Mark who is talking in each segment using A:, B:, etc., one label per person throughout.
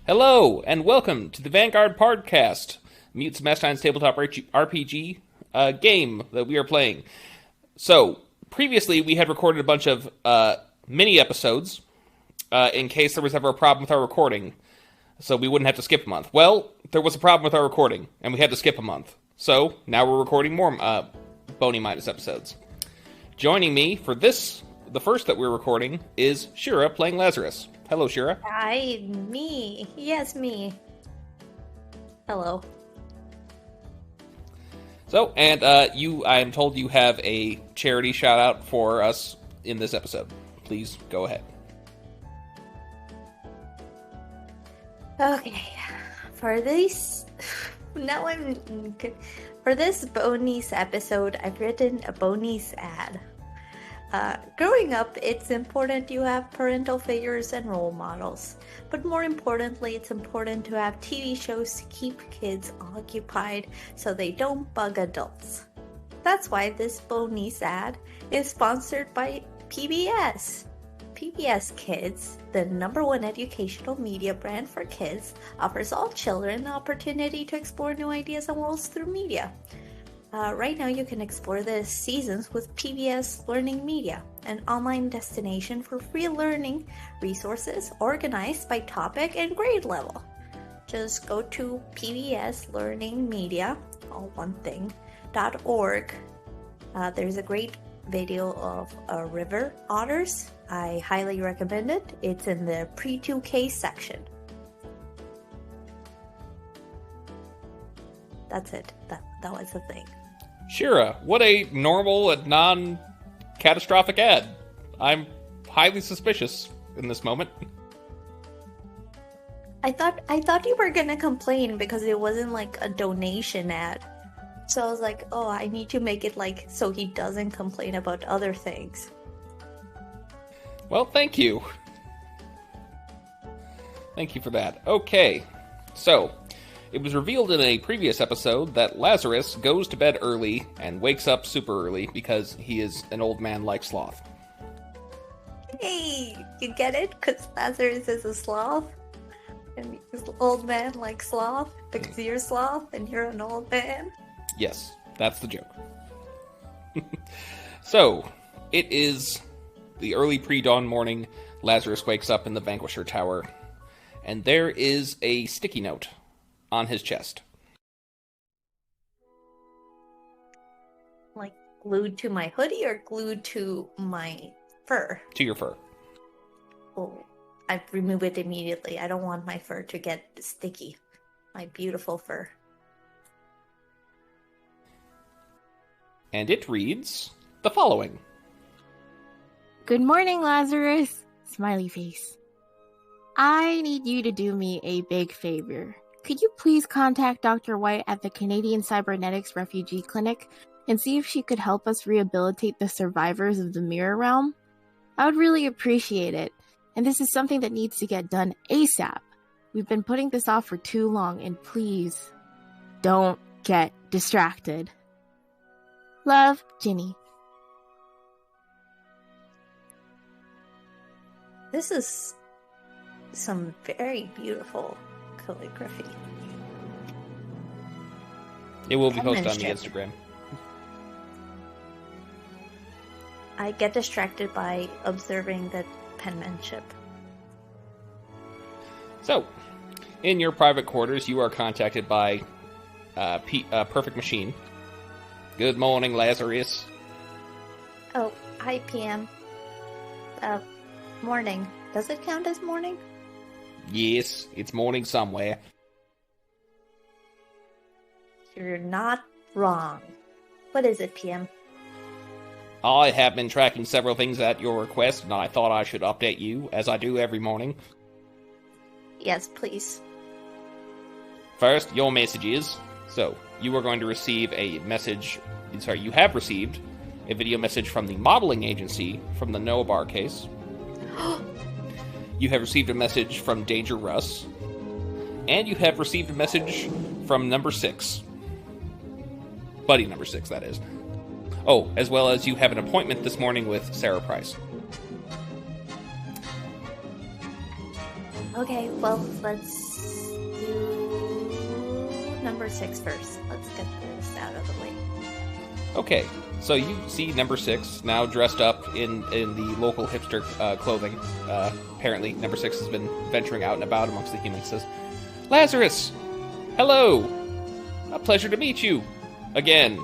A: Hello, and welcome to the Vanguard podcast, Mutes Mastine's tabletop RPG game that we are playing. So, previously we had recorded a bunch of mini episodes in case there was ever a problem with our recording, so we wouldn't have to skip a month. Well, there was a problem with our recording, and we had to skip a month. So, now we're recording more Bony Minis episodes. Joining me for this, the first that we're recording, is Shira playing Lazarus. Hello, Shira.
B: Hi, me. Yes, me. Hello.
A: So, and I am told you have a charity shout out for us in this episode. Please go ahead.
B: Okay, for this, for this Bony's episode, I've written a Bony's ad. Growing up, it's important you have parental figures and role models. But more importantly, it's important to have TV shows to keep kids occupied so they don't bug adults. That's why this Bony's ad is sponsored by PBS. PBS Kids, the #1 educational media brand for kids, offers all children the opportunity to explore new ideas and worlds through media. Right now you can explore the seasons with PBS Learning Media, an online destination for free learning resources organized by topic and grade level. Just go to PBS Learning Media, all one thing, .org. There's a great video of river otters. I highly recommend it. It's in the pre-2K section. That's it. That was the thing.
A: Shira, what a normal and non-catastrophic ad. I'm highly suspicious in this moment.
B: I thought you were gonna complain because it wasn't like a donation ad. So I was like, oh, I need to make it like so he doesn't complain about other things.
A: Well, thank you. Thank you for that. Okay, so it was revealed in a previous episode that Lazarus goes to bed early and wakes up super early because he is an old man like Sloth.
B: Hey, you get it? Because Lazarus is a sloth. And he's an old man like Sloth because you're Sloth and you're an old man.
A: Yes, that's the joke. So, it is the early pre-dawn morning. Lazarus wakes up in the Vanquisher Tower, and there is a sticky note on his chest.
B: Like glued to my hoodie or glued to my fur?
A: To your fur.
B: Oh, I'd remove it immediately. I don't want my fur to get sticky. My beautiful fur.
A: And it reads the following.
C: Good morning, Lazarus. Smiley face. I need you to do me a big favor. Could you please contact Dr. White at the Canadian Cybernetics Refugee Clinic and see if she could help us rehabilitate the survivors of the Mirror Realm? I would really appreciate it, and this is something that needs to get done ASAP. We've been putting this off for too long, and please, don't get distracted. Love, Ginny.
B: This is some very beautiful calligraphy.
A: It will be posted on the
B: Penmanship.
A: Instagram.
B: I get distracted by observing the penmanship.
A: So, in your private quarters, you are contacted by Perfect Machine. Good morning, Lazarus.
B: Oh, hi, PM. Morning. Does it count as morning?
A: Yes, it's morning somewhere.
B: You're not wrong. What is it, PM?
A: I have been tracking several things at your request, and I thought I should update you, as I do every morning.
B: Yes, please.
A: First, your messages. So, you are going to receive a message... Sorry, you have received a video message from the modeling agency from the Noah Bar case. You have received a message from Danger Russ. And you have received a message from number 6. Buddy number 6, that is. Oh, as well as you have an appointment this morning with Sarah Price.
B: Okay, well, let's Do number 6 first. Let's get this out of the way.
A: Okay, so you see number 6 now dressed up in the local hipster clothing. Apparently, number 6 has been venturing out and about amongst the humans. Says, Lazarus! Hello! A pleasure to meet you! Again.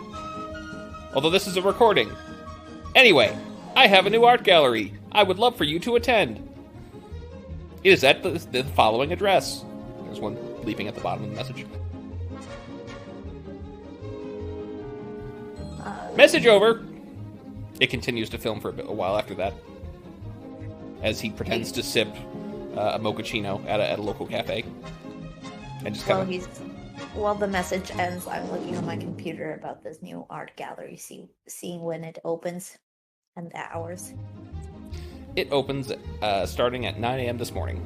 A: Although this is a recording. Anyway, I have a new art gallery. I would love for you to attend. It is at the following address. There's one leaping at the bottom of the message. Message over! It continues to film for a while after that, as he pretends to sip a mochaccino at a local cafe. And just
B: While the message ends, I'm looking on my computer about this new art gallery, seeing when it opens and the hours.
A: It opens starting at 9 a.m. this morning.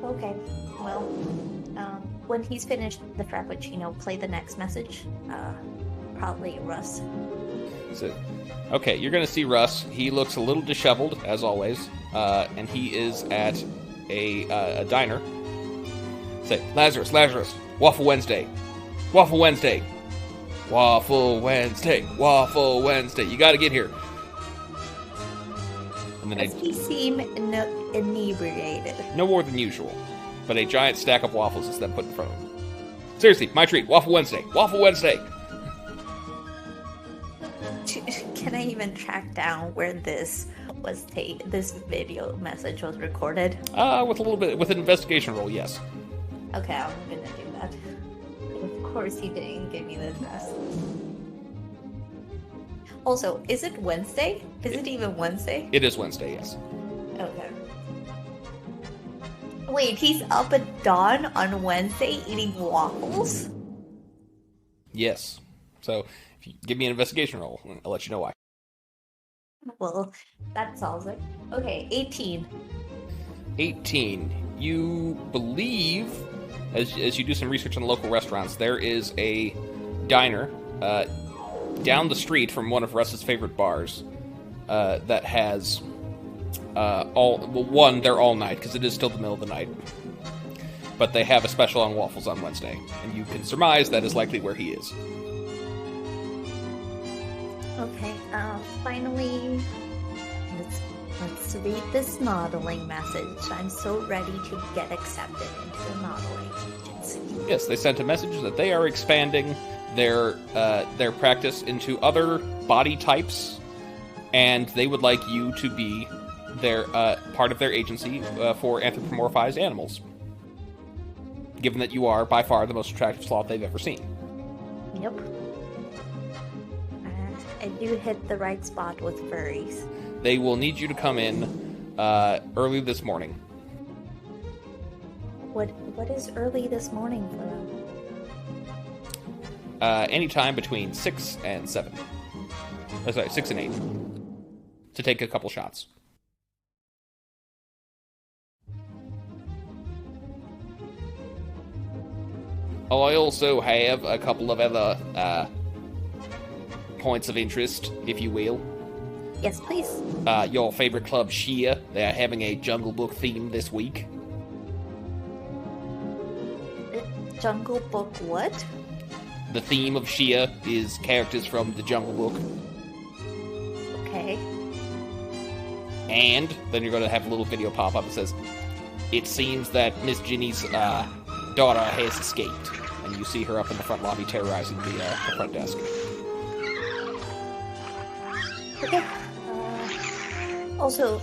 B: Okay, well, when he's finished the Frappuccino, play the next message. Probably Russ.
A: So, okay, you're going to see Russ. He looks a little disheveled, as always, and he is at a diner. Say, Lazarus, Waffle Wednesday, Waffle Wednesday, Waffle Wednesday, Waffle Wednesday. You got to get here. And then
B: Does he seem inebriated?
A: No more than usual, but a giant stack of waffles is then put in front of him. Seriously, my treat, Waffle Wednesday, Waffle Wednesday.
B: Can I even track down where this video message was recorded?
A: With an investigation roll, yes.
B: Okay, I'm gonna do that. Of course he didn't give me the address. Also, is it Wednesday? Is it even Wednesday?
A: It is Wednesday, yes.
B: Okay. Wait, he's up at dawn on Wednesday eating waffles?
A: Yes. So, if you give me an investigation roll, I'll let you know why.
B: Well, that solves it. Okay, 18.
A: 18. You believe, as you do some research on the local restaurants, there is a diner down the street from one of Russ's favorite bars that has they're all night, because it is still the middle of the night. But they have a special on waffles on Wednesday, and you can surmise that is likely where he is.
B: Okay, finally, let's read this modeling message. I'm so ready to get accepted into the modeling agency.
A: Yes, they sent a message that they are expanding their practice into other body types, and they would like you to be their part of their agency for anthropomorphized animals, given that you are by far the most attractive sloth they've ever seen.
B: Yep. I do hit the right spot with furries.
A: They will need you to come in early this morning.
B: What is early this morning for them?
A: Anytime between 6 and 7. Oh, sorry, 6 and 8. To take a couple shots. Oh, I also have a couple of other points of interest, if you will.
B: Yes, please.
A: Your favorite club, Shira, they are having a Jungle Book theme this week.
B: Jungle Book what?
A: The theme of Shira is characters from the Jungle Book.
B: Okay.
A: And then you're going to have a little video pop up that says, "It seems that Miss Ginny's daughter has escaped." And you see her up in the front lobby terrorizing the front desk.
B: Okay. Also,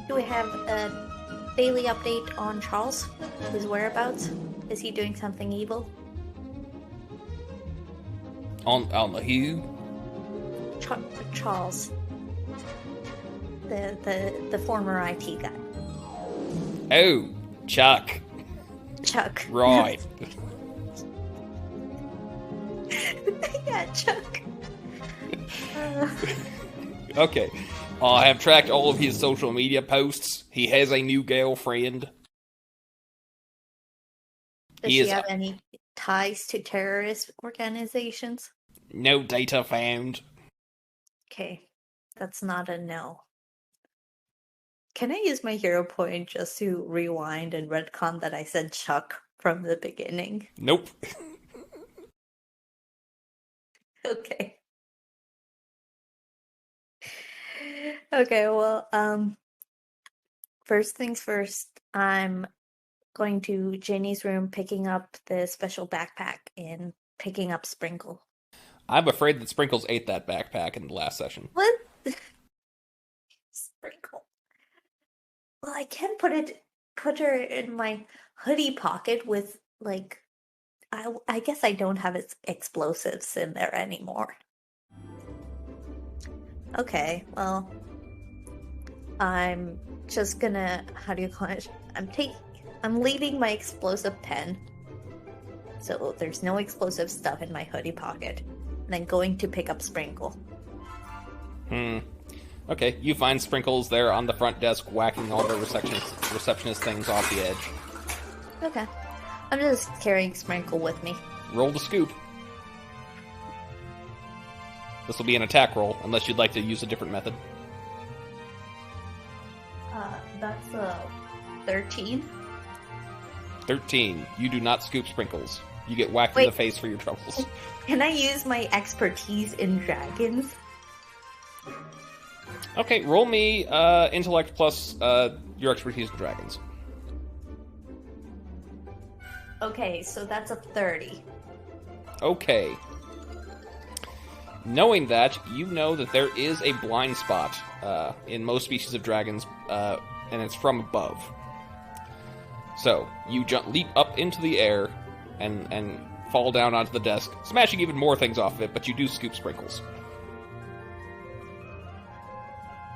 B: do we have a daily update on Charles? His whereabouts? Is he doing something evil?
A: On the who?
B: Charles. The former IT guy.
A: Oh, Chuck.
B: Chuck.
A: Right.
B: Yeah, Chuck.
A: Okay. I have tracked all of his social media posts. He has a new girlfriend.
B: Does she have any ties to terrorist organizations?
A: No data found.
B: Okay. That's not a no. Can I use my hero point just to rewind and retcon that I said Chuck from the beginning?
A: Nope.
B: Okay. Okay, well, first things first, I'm going to Janie's room, picking up the special backpack and picking up Sprinkle.
A: I'm afraid that Sprinkles ate that backpack in the last session.
B: What? Sprinkle. Well, I can put her in my hoodie pocket with, like, I guess I don't have explosives in there anymore. Okay, well, I'm just gonna, how do you call it? I'm leaving my explosive pen, so there's no explosive stuff in my hoodie pocket, and then going to pick up Sprinkle.
A: Okay, you find Sprinkles there on the front desk whacking all the receptionist things off the edge.
B: Okay. I'm just carrying Sprinkle with me.
A: Roll the scoop. This will be an attack roll, unless you'd like to use a different method.
B: That's 13.
A: 13. You do not scoop Sprinkles. You get whacked in the face for your troubles.
B: Can I use my expertise in dragons?
A: Okay, roll me intellect plus your expertise in dragons.
B: Okay, so that's a 30.
A: Okay. Knowing that, you know that there is a blind spot in most species of dragons, and it's from above. So, you leap up into the air and fall down onto the desk, smashing even more things off of it, but you do scoop Sprinkles.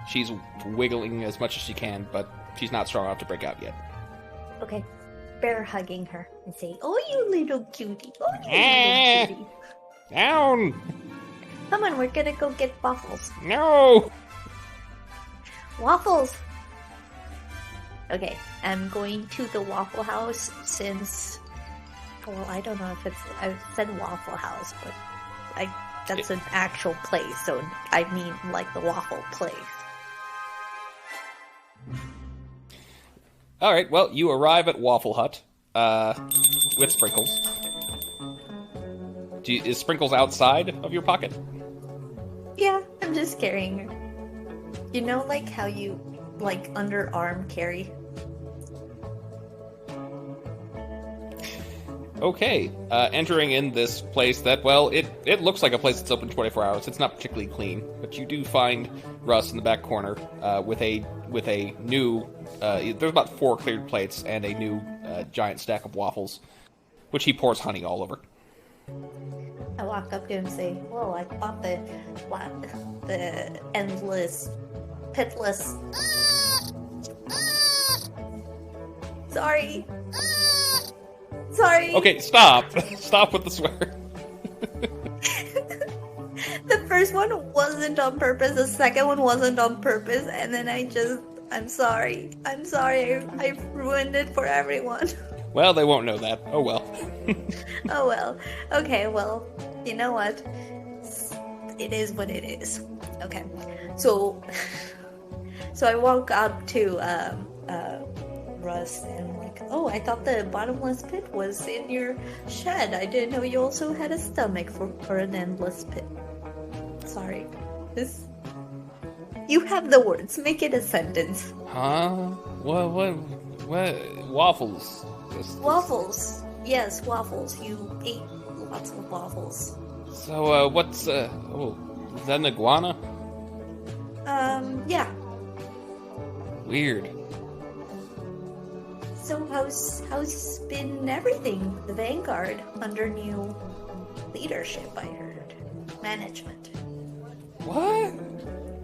A: She's wiggling as much as she can, but she's not strong enough to break out yet.
B: Okay. Bear hugging her and say, "Oh, you little cutie. Oh, you little cutie.
A: Down!
B: Come on, we're gonna go get waffles."
A: No!
B: Waffles! Okay, I'm going to the Waffle House since... Well, I don't know if I said Waffle House, but that's an actual place, so I mean like the waffle place.
A: Alright, well, you arrive at Waffle Hut with Sprinkles. Is Sprinkles outside of your pocket?
B: Yeah, I'm just carrying her. You know, like how you, like, underarm carry?
A: Okay, entering in this place that, well, it looks like a place that's open 24 hours. It's not particularly clean, but you do find Russ in the back corner with a new, there's about 4 cleared plates and a new giant stack of waffles, which he pours honey all over.
B: I walk up to him and say, "Whoa, I bought the endless, pitless. Sorry. Sorry."
A: Okay, stop. Stop with the swear.
B: The first one wasn't on purpose, the second one wasn't on purpose, and then I'm sorry. I'm sorry. I ruined it for everyone.
A: Well, they won't know that. Oh well.
B: Oh well. Okay, well, you know what? It is what it is. Okay. So I walk up to Russ and I'm like, "Oh, I thought the bottomless pit was in your shed. I didn't know you also had a stomach for an endless pit." Sorry. You have the words. Make it a sentence.
A: Huh? What? Waffles.
B: Waffles. Yes, waffles. You ate lots of waffles.
A: So, what's, is that an iguana?
B: Yeah.
A: Weird.
B: So how's been everything? The Vanguard under new leadership, I heard. Management.
A: What?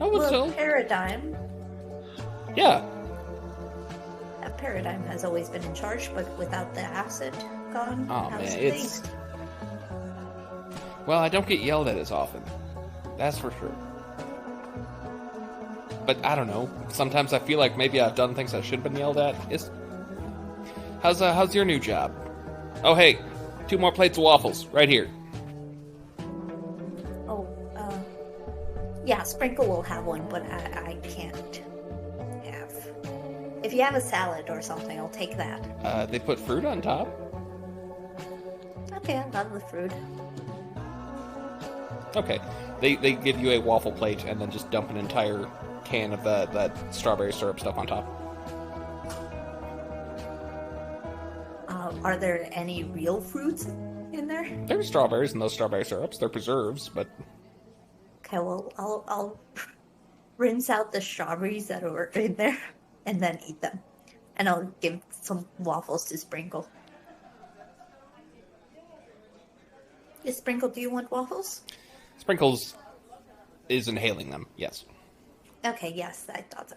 A: I would
B: Well, Paradigm.
A: Yeah.
B: Paradigm has always been in charge, but without the acid gone,
A: Oh,
B: how's
A: man,
B: things?
A: Well, I don't get yelled at as often. That's for sure. But I don't know. Sometimes I feel like maybe I've done things I should have been yelled at. How's your new job? Oh, hey, 2 more plates of waffles right here.
B: Oh, yeah, Sprinkle will have one, but I can't have If you have a salad or something, I'll take that.
A: They put fruit on top.
B: Okay, I love the fruit.
A: Okay. They give you a waffle plate and then just dump an entire can of that strawberry syrup stuff on top.
B: Are there any real fruits in there?
A: There's strawberries in those strawberry syrups. They're preserves, but...
B: Okay, well, I'll rinse out the strawberries that were in there and then eat them. And I'll give some waffles to Sprinkle. Sprinkle, do you want waffles?
A: Sprinkles is inhaling them, yes.
B: Okay, yes, I thought so.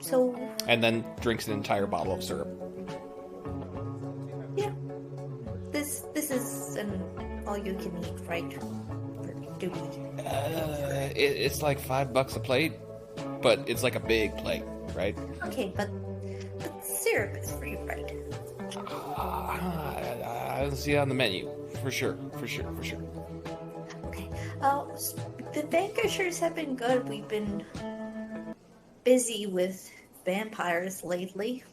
B: So...
A: And then drinks an entire bottle of syrup.
B: Yeah. This is an all-you-can-eat, right? Do we?
A: It's like $5 a plate, but it's like a big plate, right?
B: Okay, but syrup is free, right?
A: I don't see it on the menu. For sure.
B: Okay. The Vanquishers have been good. We've been busy with vampires lately.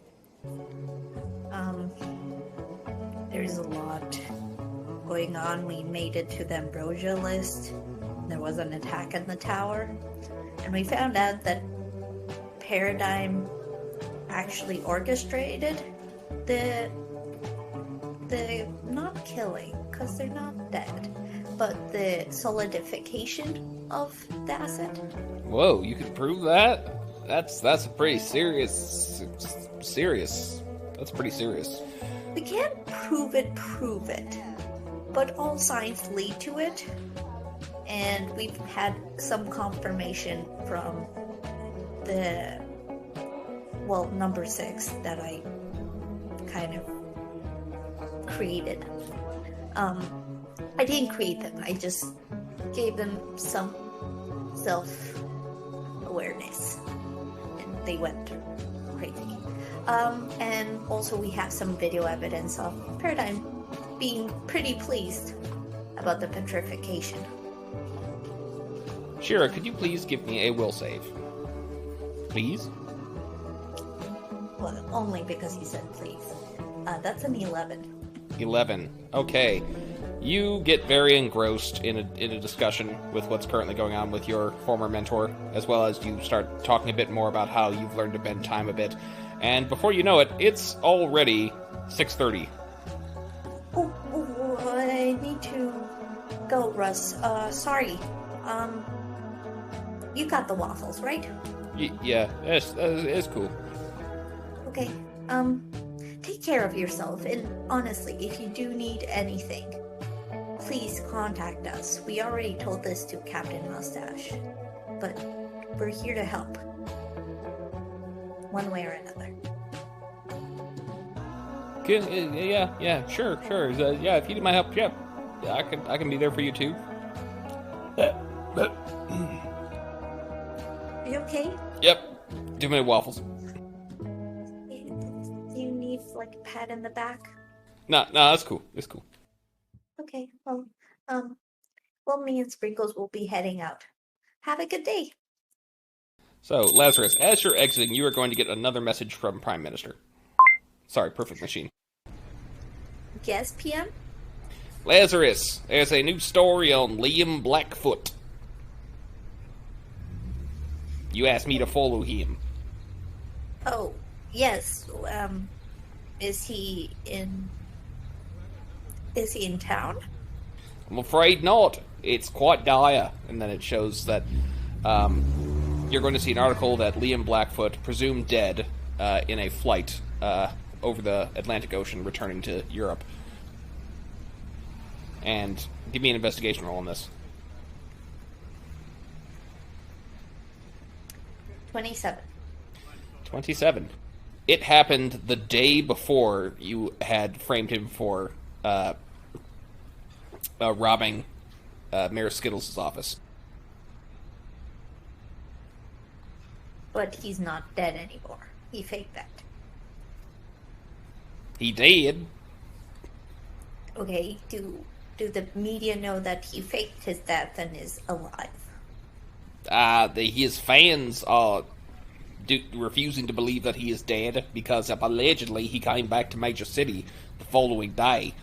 B: There's a lot going on. We made it to the Ambrosia list. There was an attack in the tower. And we found out that Paradigm actually orchestrated the not killing, because they're not dead, but the solidification of the asset.
A: Whoa, you can prove that? That's a pretty serious. That's pretty serious.
B: We can't prove it, but all signs lead to it. And we've had some confirmation from the, number 6 that I kind of created. I didn't create them, I just gave them some self-awareness. And they went crazy. And also we have some video evidence of Paradigm being pretty pleased about the petrification.
A: Shira, could you please give me a will save? Please?
B: Well, only because you said please. That's an 11.
A: 11. Okay. You get very engrossed in a discussion with what's currently going on with your former mentor, as well as you start talking a bit more about how you've learned to bend time a bit. And before you know it, it's already 6:30.
B: Oh, I need to go, Russ. Sorry. You got the waffles, right?
A: Yeah, it's cool.
B: Okay. Take care of yourself, and honestly, if you do need anything, please contact us. We already told this to Captain Mustache, but we're here to help. One way or another.
A: Yeah, sure. Yeah, if you need my help, yeah, I can be there for you too.
B: Are you okay?
A: Yep. Do my waffles.
B: Do you need like a pat in the back?
A: No, that's cool. It's cool.
B: Okay. Well, me and Sprinkles will be heading out. Have a good day.
A: So, Lazarus, as you're exiting, you are going to get another message from Prime Minister. Sorry, Perfect Machine.
B: Yes, PM?
A: Lazarus, there's a new story on Liam Blackfoot. You asked me to follow him.
B: Oh, yes. Is he in town?
A: I'm afraid not. It's quite dire. And then it shows that, you're going to see an article that Liam Blackfoot, presumed dead, in a flight, over the Atlantic Ocean, returning to Europe. And give me an investigation roll on this.
B: 27.
A: 27. It happened the day before you had framed him for robbing Mayor Skittles' office.
B: But he's not dead anymore. He faked that.
A: He did.
B: Okay, do the media know that he faked his death and is alive?
A: His fans are refusing to believe that he is dead because allegedly he came back to Major City the following day.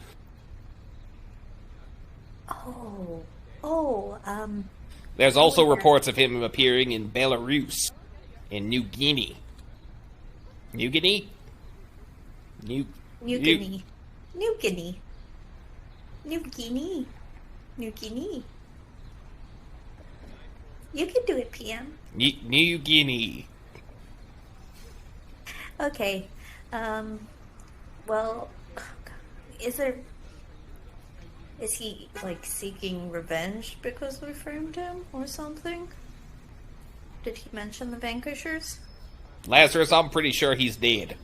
A: There's also reports of him appearing in Belarus, in New Guinea. New Guinea?
B: New Guinea. New Guinea. New Guinea. New Guinea. You can do it, PM.
A: New Guinea.
B: Okay. Well, is he, like, seeking revenge because we framed him or something? Did he mention the Vanquishers?
A: Lazarus, I'm pretty sure he's dead.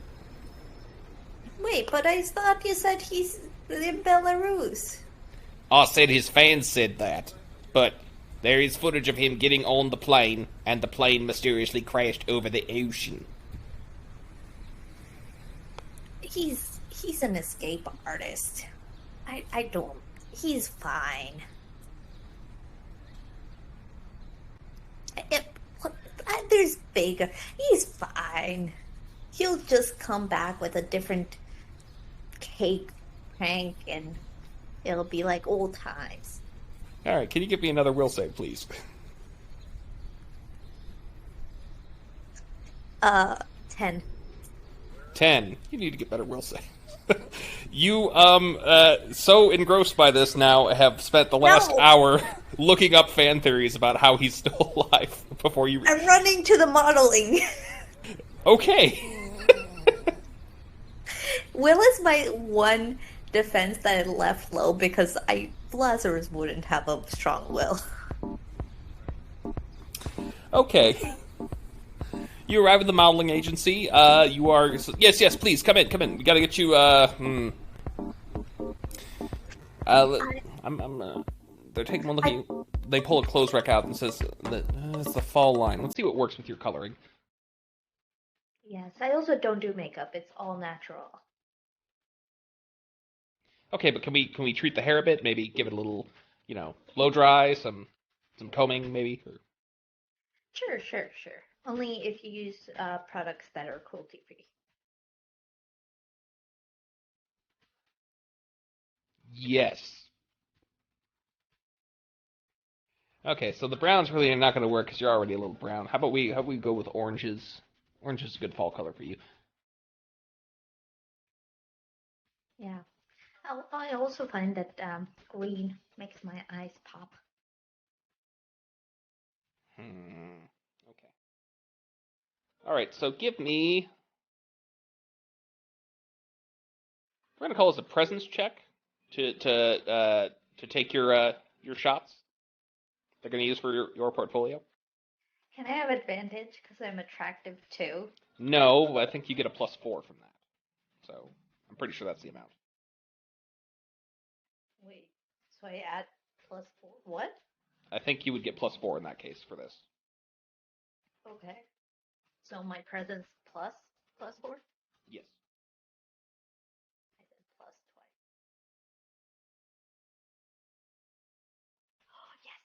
B: Wait, but I thought you said he's in Belarus.
A: I said his fans said that, but there is footage of him getting on the plane, and the plane mysteriously crashed over the ocean.
B: He's an escape artist. I don't... He's fine. There's bigger... He's fine. He'll just come back with a different cake prank, and it'll be like old times.
A: Alright, can you give me another will save, please?
B: 10.
A: 10. You need to get better will save. You, so engrossed by this now, have spent the last hour looking up fan theories about how he's still alive before you...
B: I'm running to the modeling.
A: Okay.
B: Will is my one defense that I left low because Lazarus wouldn't have a strong will.
A: Okay. You arrive at the modeling agency. You are... Yes, please, come in. We gotta get you, they're taking one look at you. They pull a clothes rack out and says that it's the fall line. Let's see what works with your coloring.
B: Yes, I also don't do makeup. It's all natural.
A: Okay, but can we treat the hair a bit? Maybe give it a little, blow dry, some combing, maybe? Or...
B: Sure. Only if you use products that are cruelty-free.
A: Yes. Okay, so the browns really are not going to work because you're already a little brown. How about we go with oranges? Orange is a good fall color for you.
B: Yeah. I also find that green makes my eyes pop.
A: Okay. All right, so give me... We're going to call this a presence check to take your shots. They're going to use for your portfolio.
B: Can I have advantage because I'm attractive too?
A: No, I think you get a +4 from that. So I'm pretty sure that's the amount.
B: Wait, so I add +4? What?
A: I think you would get +4 in that case for this.
B: Okay. So my presence +4?
A: Yes.
B: I did plus twice. Oh, yes.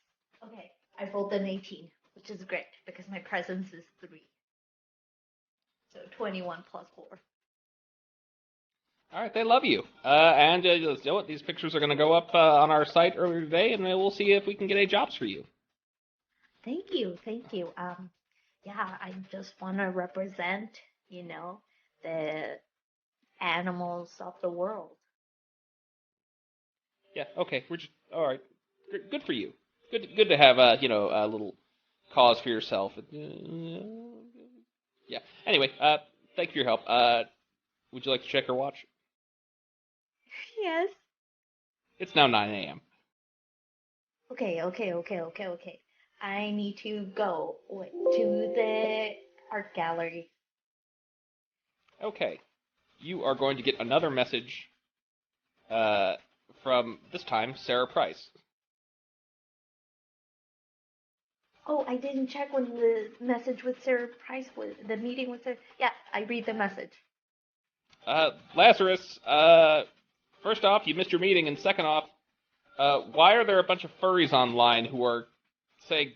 B: Okay, I rolled an 18, which is great because my presence is 3. So 21 +4.
A: All right, they love you. And you know what? These pictures are going to go up on our site earlier today, and we'll see if we can get any jobs for you.
B: Thank you. Yeah, I just want to represent, the animals of the world.
A: Yeah. Okay. We're just all right. Good for you. Good to have a little cause for yourself. Yeah. Anyway, thank you for your help. Would you like to check your watch?
B: Yes.
A: It's now 9 a.m.
B: Okay. I need to go to the art gallery.
A: Okay. You are going to get another message from, this time, Sarah Price.
B: Oh, I didn't check when the message with Sarah Price was, the meeting with Sarah. Yeah, I read the message.
A: Lazarus, first off, you missed your meeting, and second off, why are there a bunch of furries online who are saying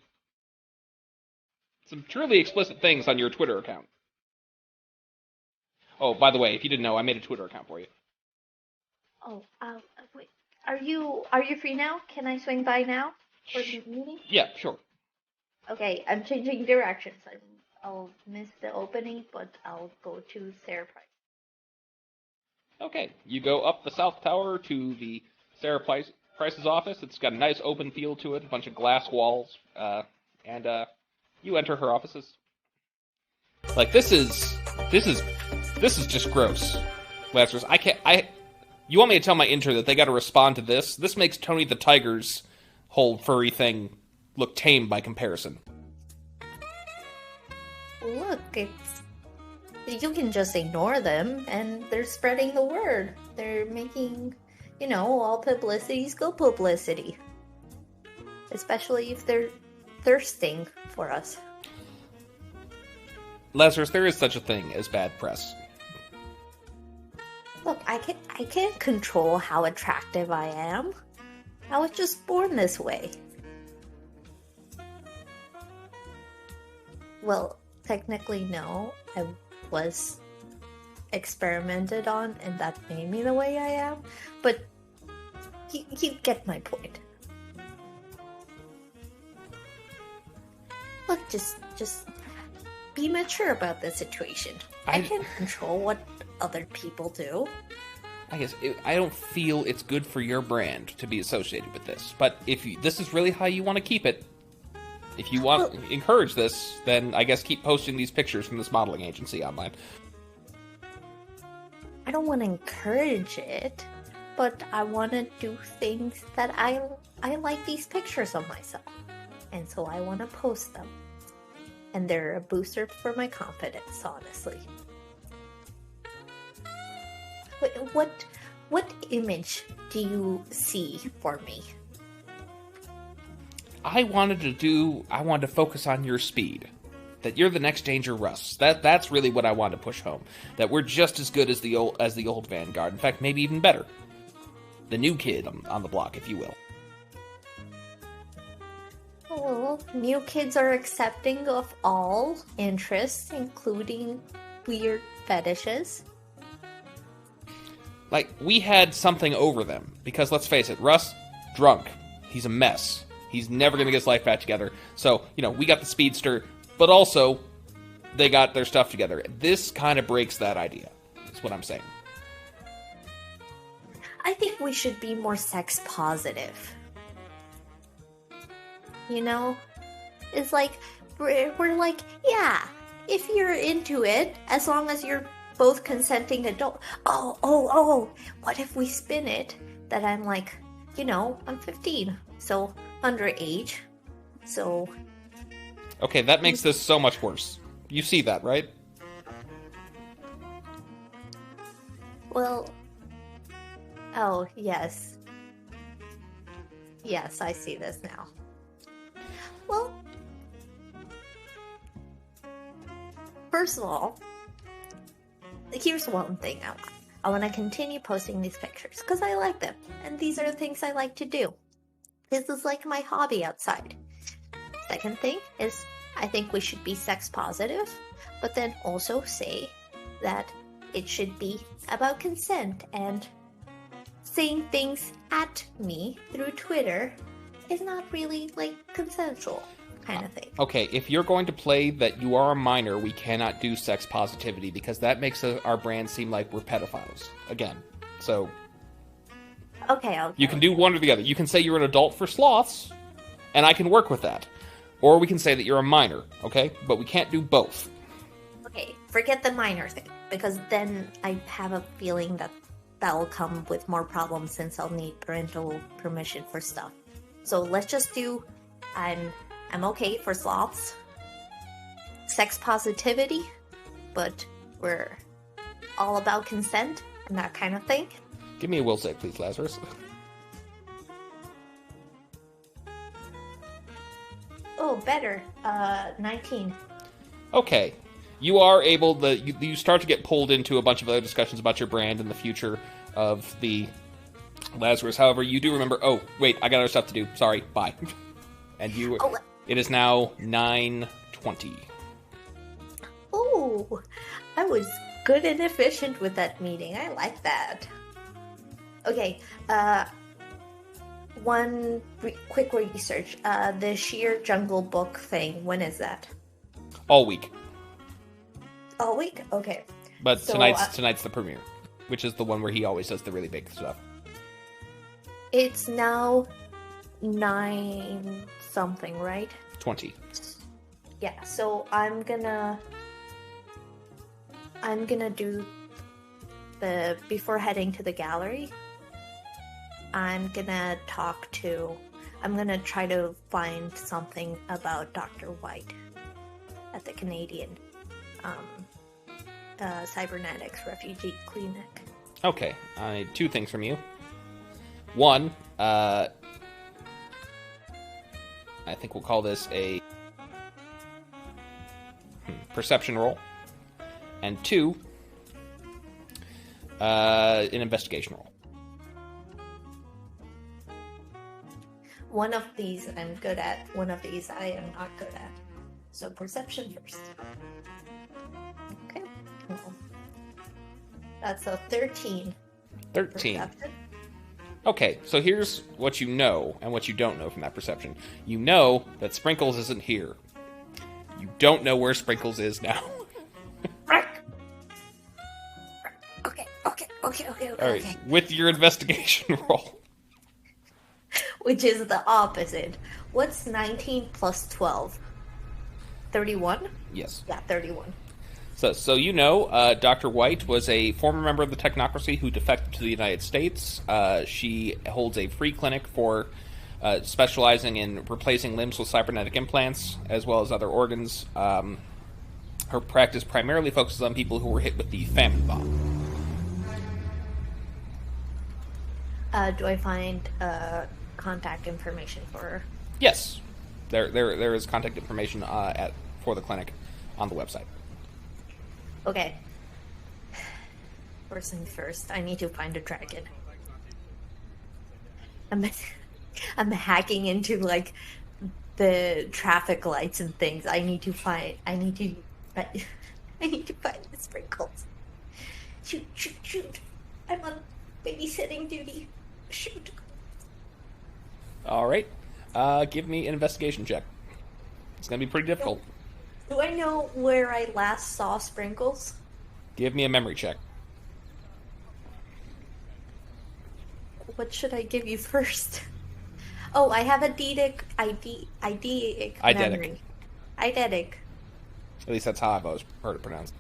A: some truly explicit things on your Twitter account. Oh, by the way, if you didn't know, I made a Twitter account for you.
B: Oh, wait. Are you free now? Can I swing by now for the meeting?
A: Yeah, sure.
B: Okay, I'm changing directions. I'll miss the opening, but I'll go to Sarah Price.
A: Okay, you go up the South Tower to the Sarah Price's office. It's got a nice open feel to it, a bunch of glass walls, and you enter her offices. Like, this is just gross, Lazarus. You want me to tell my intern that they got to respond to this? This makes Tony the Tiger's whole furry thing look tame by comparison.
B: Look, you can just ignore them, and they're spreading the word. They're making, all publicity's good publicity. Especially if they're thirsting for us.
A: Lazarus, there is such a thing as bad press.
B: Look, I can't control how attractive I am. I was just born this way. Well, technically, no. I was experimented on, and that made me the way I am. But you get my point. Look, just be mature about the situation. I can't control what other people do.
A: I guess I don't feel it's good for your brand to be associated with this. But if this is really how you want to keep it, if you want to encourage this, then I guess keep posting these pictures from this modeling agency online.
B: I don't want to encourage it, but I want to do things that I like these pictures of myself. And so I want to post them. And they're a booster for my confidence, honestly. What image do you see for me?
A: I wanted to focus on your speed. That you're the next Danger Russ. That's really what I wanted to push home. That we're just as good as the old Vanguard. In fact, maybe even better. The new kid on the block, if you will.
B: Well, new kids are accepting of all interests, including weird fetishes.
A: Like, we had something over them. Because, let's face it, Russ, drunk. He's a mess. He's never going to get his life back together. So, we got the speedster, but also, they got their stuff together. This kind of breaks that idea. That's what I'm saying.
B: I think we should be more sex positive. It's like, we're like, yeah, if you're into it, as long as you're both consenting adult. Oh, what if we spin it that I'm like, I'm 15, so underage, so...
A: Okay, that makes this so much worse. You see that, right?
B: Well... Oh, yes. Yes, I see this now. Well... First of all, here's one thing I want. I want to continue posting these pictures, because I like them, and these are the things I like to do. This is like my hobby outside. Second thing is, I think we should be sex positive, but then also say that it should be about consent, and saying things at me through Twitter is not really, consensual kind of thing.
A: Okay, if you're going to play that you are a minor, we cannot do sex positivity, because that makes our brand seem like we're pedophiles. Again, so...
B: Okay.
A: You can do one or the other. You can say you're an adult for sloths, and I can work with that. Or we can say that you're a minor, okay? But we can't do both.
B: Okay, forget the minor thing, because then I have a feeling that will come with more problems since I'll need parental permission for stuff. So let's just do, I'm okay for sloths, sex positivity, but we're all about consent and that kind of thing.
A: Give me a will save, please, Lazarus.
B: Oh, better. 19.
A: Okay. You are able to... You start to get pulled into a bunch of other discussions about your brand and the future of the Lazarus. However, you do remember... Oh, wait, I got other stuff to do. Sorry, bye. And you...
B: Oh.
A: It is now 9:20 20.
B: Ooh, I was good and efficient with that meeting. I like that. Okay, quick research. The Sheer Jungle Book thing, when is that?
A: All week.
B: All week? Okay.
A: But
B: So,
A: tonight's the premiere, which is the one where he always does the really big stuff.
B: It's now 9 something, right?
A: 20.
B: Yeah, so I'm gonna do the, before heading to the gallery, I'm gonna try to find something about Dr. White at the Canadian Cybernetics Refugee Clinic.
A: Okay, I need 2 things from you. One, I think we'll call this a perception roll. And 2, an investigation roll.
B: One of these I'm good at, one of these I am not good at. So perception first. Okay. Well, that's a 13.
A: 13.
B: Perception.
A: Okay, so here's what you know and what you don't know from that perception. You know that Sprinkles isn't here. You don't know where Sprinkles is now.
B: Okay.
A: All right, with your investigation roll.
B: Which is the opposite. What's 19 plus 12? 31?
A: Yes.
B: Yeah, 31.
A: So you know, Dr. White was a former member of the technocracy who defected to the United States. She holds a free clinic for specializing in replacing limbs with cybernetic implants, as well as other organs. Her practice primarily focuses on people who were hit with the famine bomb.
B: Do I find contact information for her?
A: Yes, there is contact information for the clinic on the website.
B: Okay. First things first, I need to find a dragon. I'm hacking into like the traffic lights and things. I need to find the Sprinkles. Shoot. I'm on babysitting duty. Shoot.
A: All right. Give me an investigation check. It's going to be pretty difficult.
B: Do I know where I last saw Sprinkles?
A: Give me a memory check.
B: What should I give you first? Oh, I have a eidetic memory. Eidetic.
A: At least that's how I've always heard it pronounced.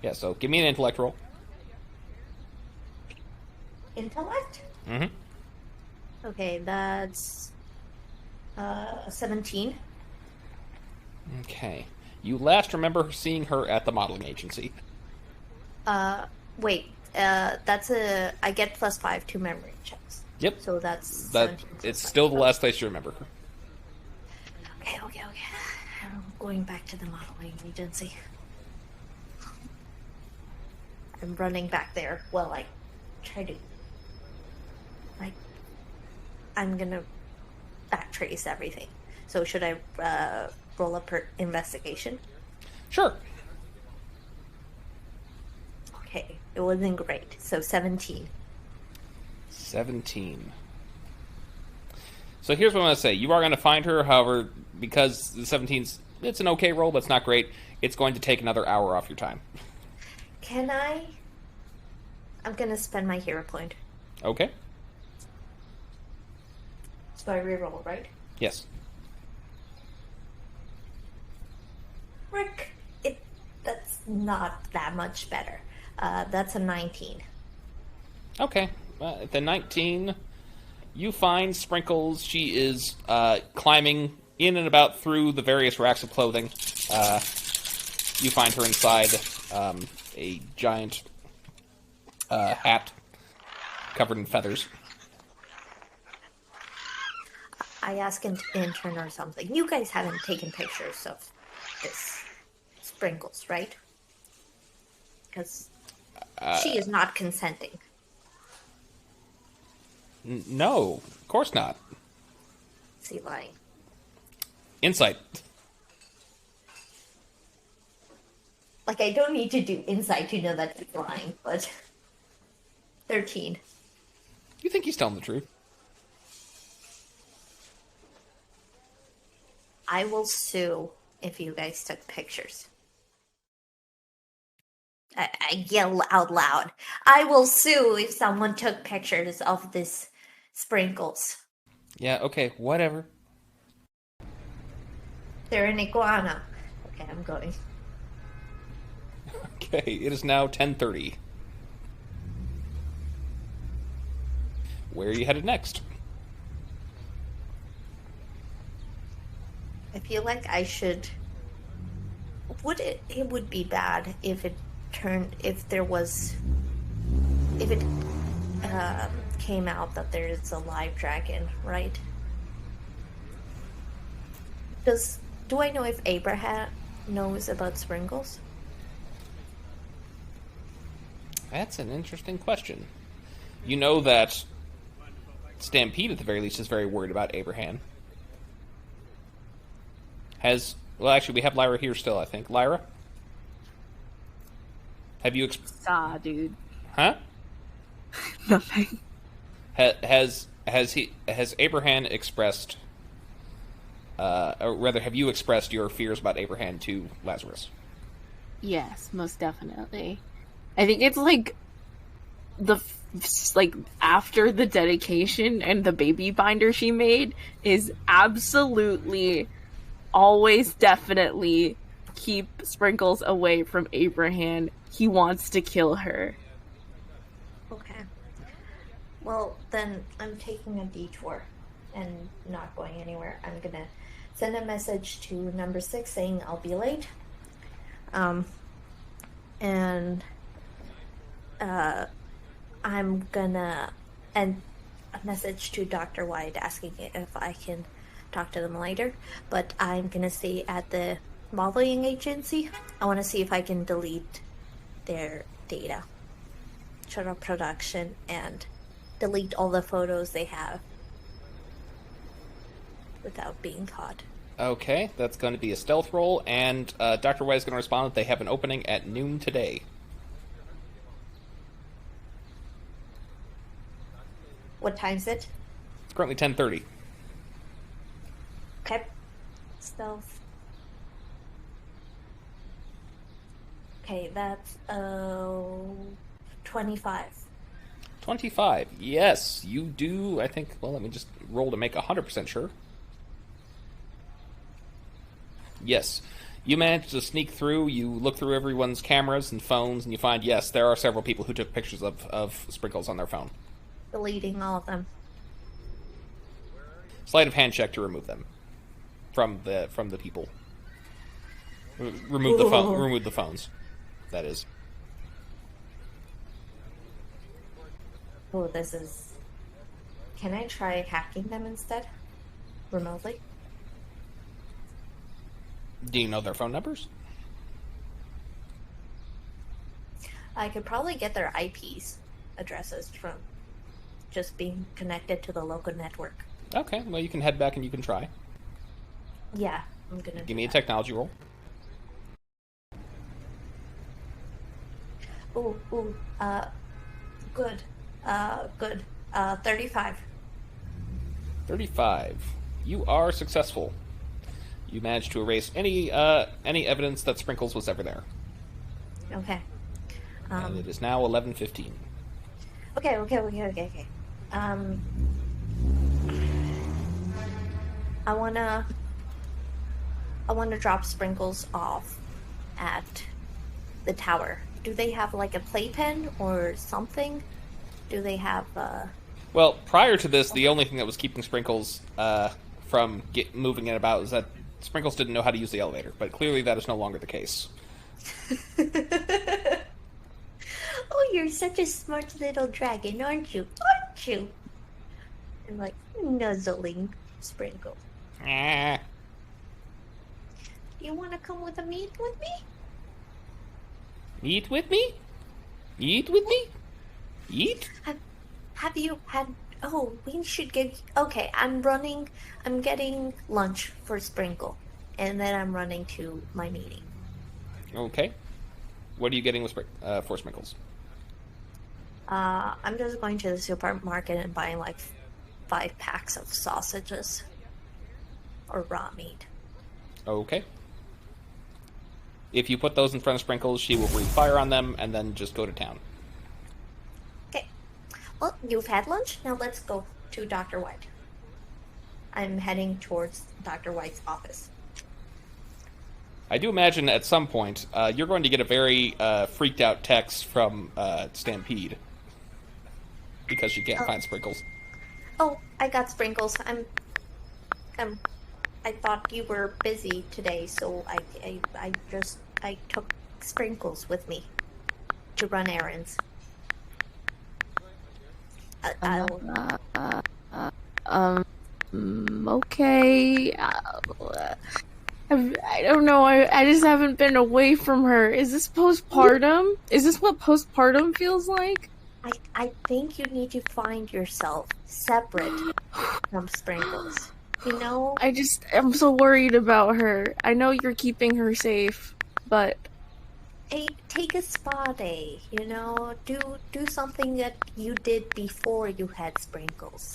A: Yeah, so give me an intellect roll.
B: Intellect?
A: Mm-hmm.
B: Okay, that's 17.
A: Okay. You last remember seeing her at the modeling agency.
B: Wait. I get +5 to memory checks.
A: Yep.
B: So that's...
A: It's still the last place you remember her.
B: Okay. I'm going back to the modeling agency. I'm running back there while I try to... I'm gonna backtrace everything. So should I roll up her investigation?
A: Sure.
B: Okay, it wasn't great. So 17.
A: 17. So here's what I'm going to say. You are going to find her, however, because the 17's, it's an okay roll, but it's not great. It's going to take another hour off your time.
B: Can I? I'm going to spend my hero point.
A: Okay.
B: So I reroll, right?
A: Yes.
B: Rick, that's not that much better. That's a 19.
A: Okay. At the 19, you find Sprinkles. She is climbing in and about through the various racks of clothing. You find her inside a giant hat covered in feathers.
B: I ask an intern or something. You guys haven't taken pictures of this Sprinkles, right? Because she is not consenting.
A: No, of course not.
B: Is he lying?
A: Insight.
B: Like, I don't need to do insight to know that he's lying, but 13.
A: You think he's telling the truth?
B: I will sue if you guys took pictures. I yell out loud. I will sue if someone took pictures of this sprinkles.
A: Yeah, okay, whatever.
B: They're an iguana. Okay, I'm going.
A: Okay, it is now 10:30. Where are you headed next?
B: I feel like I should... It would be bad if it came out that there's a live dragon, right? Do I know if Abraham knows about sprinkles?
A: That's an interesting question. You know that Stampede, at the very least, is very worried about Abraham. Well, actually, we have Lyra here still, I think. Lyra? Have you...
C: dude.
A: Huh?
C: Nothing.
A: Has Abraham expressed... or rather, have you expressed your fears about Abraham to Lazarus?
C: Yes, most definitely. I think it's like after the dedication and the baby binder she made is absolutely always definitely keep Sprinkles away from Abraham. He wants to kill her.
B: Okay. Well, then I'm taking a detour and not going anywhere. I'm gonna send a message to number 6 saying I'll be late. I'm gonna and a message to Dr. White asking if I can talk to them later, but I'm gonna stay at the modeling agency. I want to see if I can delete their data, shut off production, and delete all the photos they have without being caught.
A: Okay, that's going to be a stealth roll, and Dr. White is going to respond that they have an opening at noon today.
B: What time is it?
A: It's currently 10:30.
B: Okay. Stealth. Okay, that's 25.
A: 25. Yes, you do. I think. Well, let me just roll to make 100% sure. Yes, you managed to sneak through. You look through everyone's cameras and phones, and you find yes, there are several people who took pictures of Sprinkles on their phone.
B: Deleting all of them.
A: Sleight of hand check to remove them from the people. Remove the phone. Remove the phones. That is.
B: Oh, this is... Can I try hacking them instead? Remotely?
A: Do you know their phone numbers?
B: I could probably get their IPs addresses from just being connected to the local network.
A: Okay, well, you can head back and you can try.
B: Yeah, I'm gonna
A: Give me a technology roll.
B: Good. Good. 35.
A: 35. You are successful. You managed to erase any evidence that Sprinkles was ever there.
B: Okay.
A: And it is now 11:15.
B: Okay. I wanna drop Sprinkles off at the tower. Do they have like a playpen or something? Do they have
A: Well, prior to this, the only thing that was keeping Sprinkles from moving it about was that Sprinkles didn't know how to use the elevator, but clearly that is no longer the case.
B: Oh, you're such a smart little dragon, aren't you? Aren't you? And like nuzzling Sprinkle.
A: Ah.
B: Do you want to come with a meet with me?
A: Eat with me? Eat with me? Eat?
B: Have you had... Oh, we should get... Okay, I'm getting lunch for Sprinkle. And then I'm running to my meeting.
A: Okay. What are you getting with for sprinkles?
B: I'm just going to the supermarket and buying like 5 packs of sausages or raw meat.
A: Okay. If you put those in front of Sprinkles, she will breathe fire on them and then just go to town.
B: Okay. Well, you've had lunch. Now let's go to Dr. White. I'm heading towards Dr. White's office.
A: I do imagine at some point you're going to get a very freaked out text from Stampede because she can't find Sprinkles.
B: Oh, I got Sprinkles. I thought you were busy today, so I took Sprinkles with me to run errands.
C: Okay. I don't know. I just haven't been away from her. Is this postpartum? Is this what postpartum feels like?
B: I think you need to find yourself separate from Sprinkles. You know?
C: I'm so worried about her. I know you're keeping her safe, but...
B: Hey, take a spa day, you know? Do something that you did before you had Sprinkles.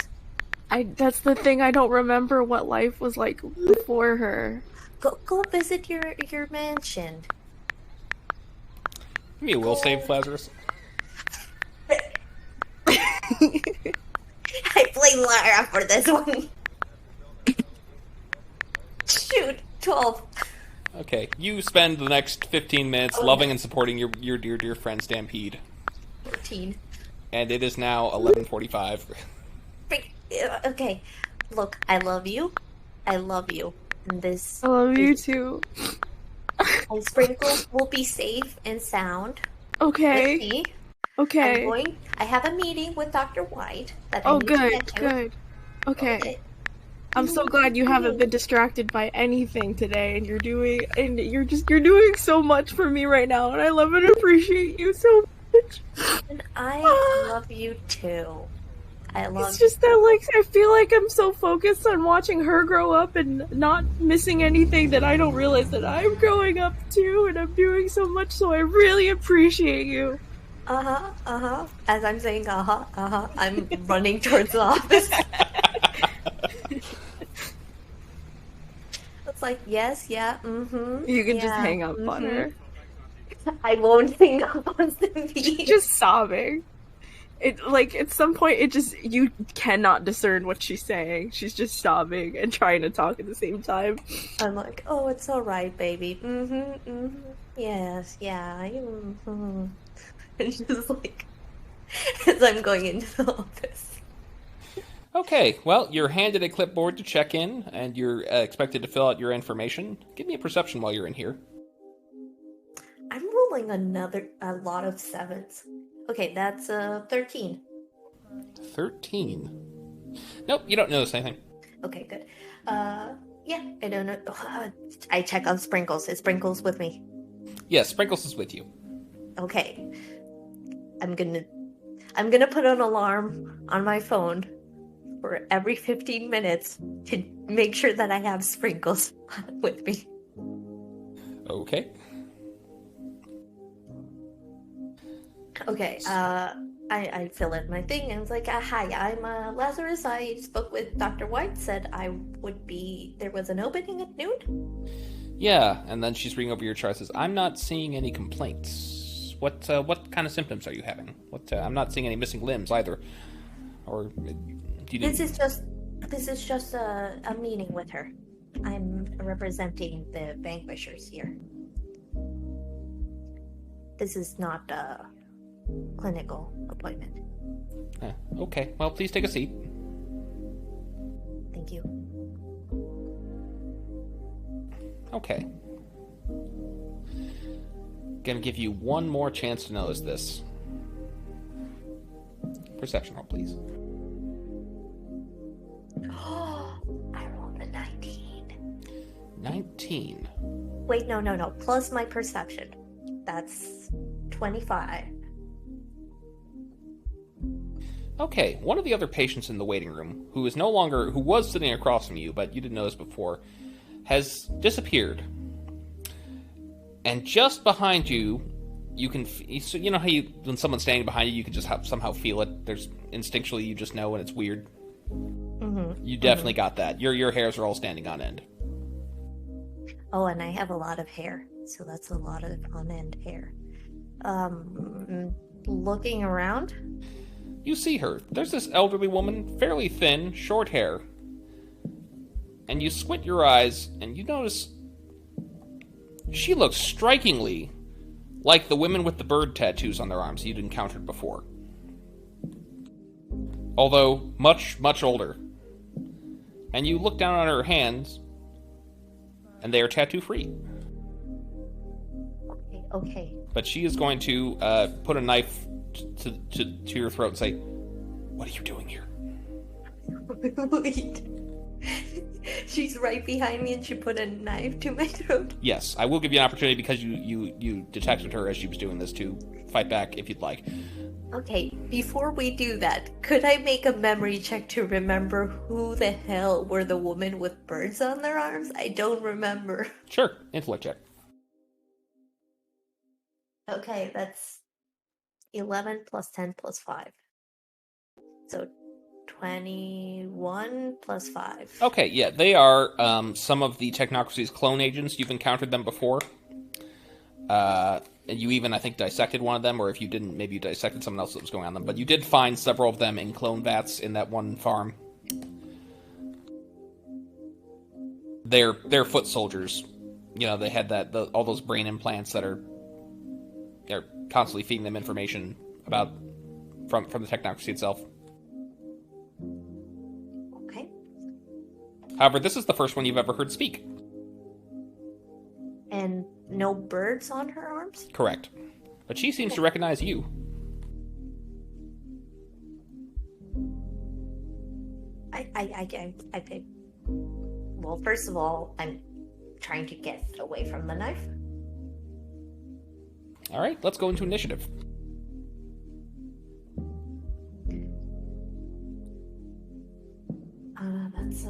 C: That's the thing, I don't remember what life was like before her.
B: Go visit your mansion.
A: Give me a will save, Lazarus.
B: I blame Lyra for this one. Shoot, 12.
A: Okay, you spend the next 15 minutes loving and supporting your dear friend Stampede.
B: 14.
A: And it is now 11:45.
B: Okay, look, I love you. I love you. And this.
C: I love you too.
B: And Sprinkles will be safe and sound.
C: Okay.
B: With me.
C: Okay.
B: I have a meeting with Dr. White that I need to get to.
C: Good. Okay. I'm so glad you haven't been distracted by anything today, and you're doing so much for me right now, and I love and appreciate you so much.
B: And I love you too.
C: It's just that, like, I feel like I'm so focused on watching her grow up and not missing anything that I don't realize that I'm growing up too, and I'm doing so much, so I really appreciate you.
B: As I'm saying I'm running towards the office. It's like, yes, yeah,
C: You can just hang up on her.
B: I won't hang up on Stampede.
C: Just sobbing. At some point, you cannot discern what she's saying. She's just sobbing and trying to talk at the same time.
B: I'm like, oh, it's alright, baby. Yes, yeah. And just like, as I'm going into the office.
A: Okay, well, you're handed a clipboard to check in, and you're expected to fill out your information. Give me a perception while you're in here.
B: I'm rolling a lot of 7s. Okay, that's 13.
A: 13. Nope, you don't notice anything.
B: Okay, good. Yeah, I don't know. I check on Sprinkles. Is Sprinkles with me?
A: Yes, Sprinkles is with you.
B: Okay. I'm gonna put an alarm on my phone for every 15 minutes to make sure that I have Sprinkles with me.
A: Okay.
B: Okay, I fill in my thing and it's like, hi, I'm Lazarus. I spoke with Dr. White, said there was an opening at noon.
A: Yeah, and then she's reading over your chart, says, I'm not seeing any complaints. What kind of symptoms are you having? I'm not seeing any missing limbs either. Or
B: This is just a meeting with her. I'm representing the vanquishers here. This is not a clinical appointment.
A: Okay, well, please take a seat.
B: Thank you.
A: Okay. Gonna give you one more chance to notice this. Perception roll, please.
B: I rolled a 19.
A: 19.
B: Wait, no. Plus my perception. That's 25.
A: Okay, one of the other patients in the waiting room, who was sitting across from you, but you didn't notice before, has disappeared. And just behind you you can, so you know how when someone's standing behind you, you can just somehow feel it. There's instinctually, you just know, and it's weird. You definitely got that. Your hairs are all standing on end.
B: Oh, and I have a lot of hair, so that's a lot of on-end hair. Looking around,
A: you see her. There's this elderly woman, fairly thin, short hair. And you squint your eyes, and you notice she looks strikingly like the women with the bird tattoos on their arms you'd encountered before. Although much, much older. And you look down on her hands, and they are tattoo-free.
B: Okay.
A: But she is going to put a knife to your throat and say, "What are you doing here?"
B: Wait. She's right behind me and she put a knife to my throat.
A: Yes, I will give you an opportunity because you detected her as she was doing this to fight back if you'd like.
B: Okay, before we do that, could I make a memory check to remember who the hell were the women with birds on their arms? I don't remember.
A: Sure, intellect check.
B: Okay, that's 11 plus 10 plus 5. So 21 plus 5.
A: Okay, yeah, they are some of the Technocracy's clone agents. You've encountered them before. And you even, I think, dissected one of them, or if you didn't, maybe you dissected someone else that was going on them. But you did find several of them in clone vats in that one farm. They're foot soldiers. You know, they had all those brain implants they're constantly feeding them information about from the Technocracy itself.
B: Okay.
A: However, this is the first one you've ever heard speak.
B: And no birds on her arms?
A: Correct. But she seems to recognize you.
B: Well, first of all, I'm trying to get away from the knife.
A: All right, let's go into initiative.
B: That's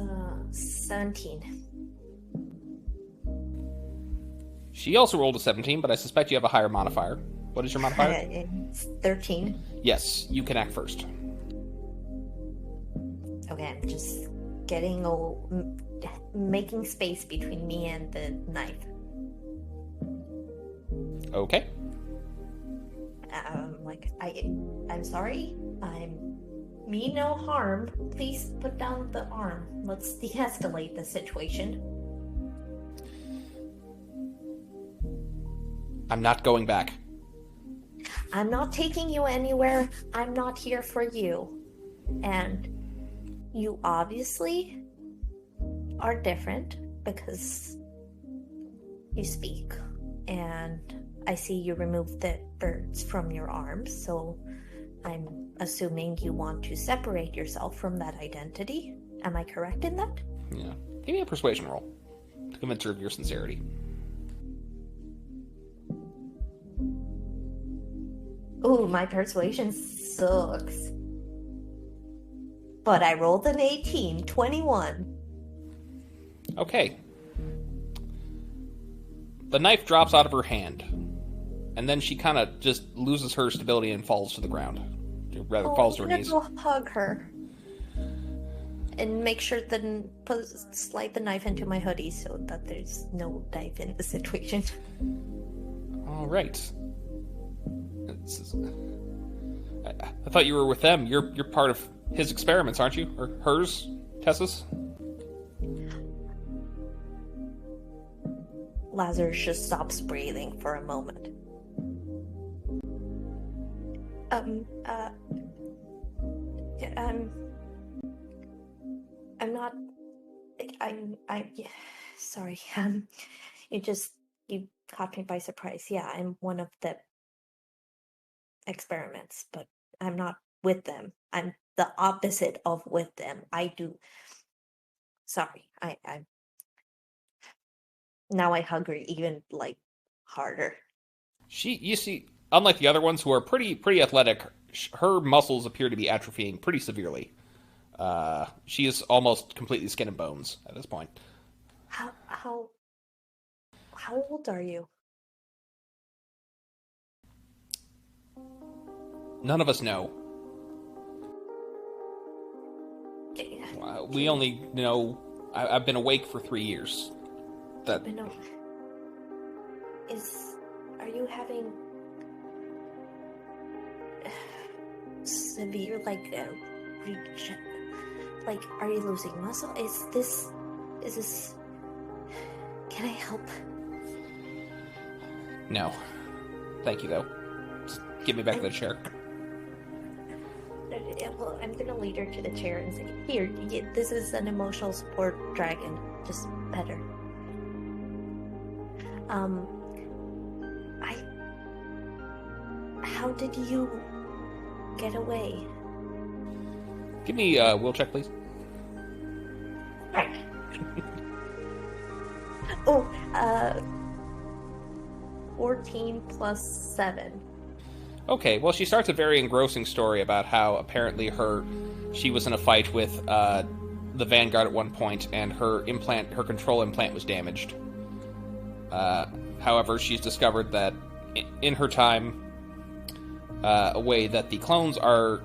B: 17.
A: She also rolled a 17, but I suspect you have a higher modifier. What is your modifier?
B: It's 13.
A: Yes, you can act first.
B: Okay, I'm just making space between me and the knife.
A: Okay.
B: I'm sorry. I'm mean no harm. Please put down the arm. Let's de-escalate the situation.
A: I'm not going back.
B: I'm not taking you anywhere. I'm not here for you. And you obviously are different because you speak. And I see you removed the birds from your arms, so I'm assuming you want to separate yourself from that identity. Am I correct in that?
A: Yeah. Give me a persuasion roll to convince her of your sincerity.
B: Ooh, my persuasion sucks. But I rolled an 18, 21.
A: Okay. The knife drops out of her hand, and then she kind of just loses her stability and falls to the ground. Or rather, falls to her knees.
B: I'm gonna go hug her. And make sure to slide the knife into my hoodie so that there's no knife in the situation.
A: All right. I thought you were with them. You're part of his experiments, aren't you? Or hers, Tessa's?
B: Lazarus just stops breathing for a moment. I'm not. Yeah, sorry. You caught me by surprise. Yeah, I'm one of the experiments, but I'm not with them. I'm the opposite of with them. Sorry, I now I hug her even harder.
A: You see, unlike the other ones who are pretty athletic, her muscles appear to be atrophying pretty severely. She is almost completely skin and bones at this point.
B: How old are you?
A: None of us know.
B: Okay.
A: We only know... I've been awake for 3 years. That...
B: Are you having... severe, are you losing muscle? Is this... Can I help?
A: No. Thank you, though. Just get me back to the chair.
B: Well, I'm gonna lead her to the chair and say, here, this is an emotional support dragon. Just pet her. How did you get away?
A: Give me a will check, please.
B: Right. 14 plus 7.
A: Okay, well, she starts a very engrossing story about how apparently she was in a fight with the Vanguard at one point, and her control implant was damaged. However, she's discovered that in her time away, that the clones are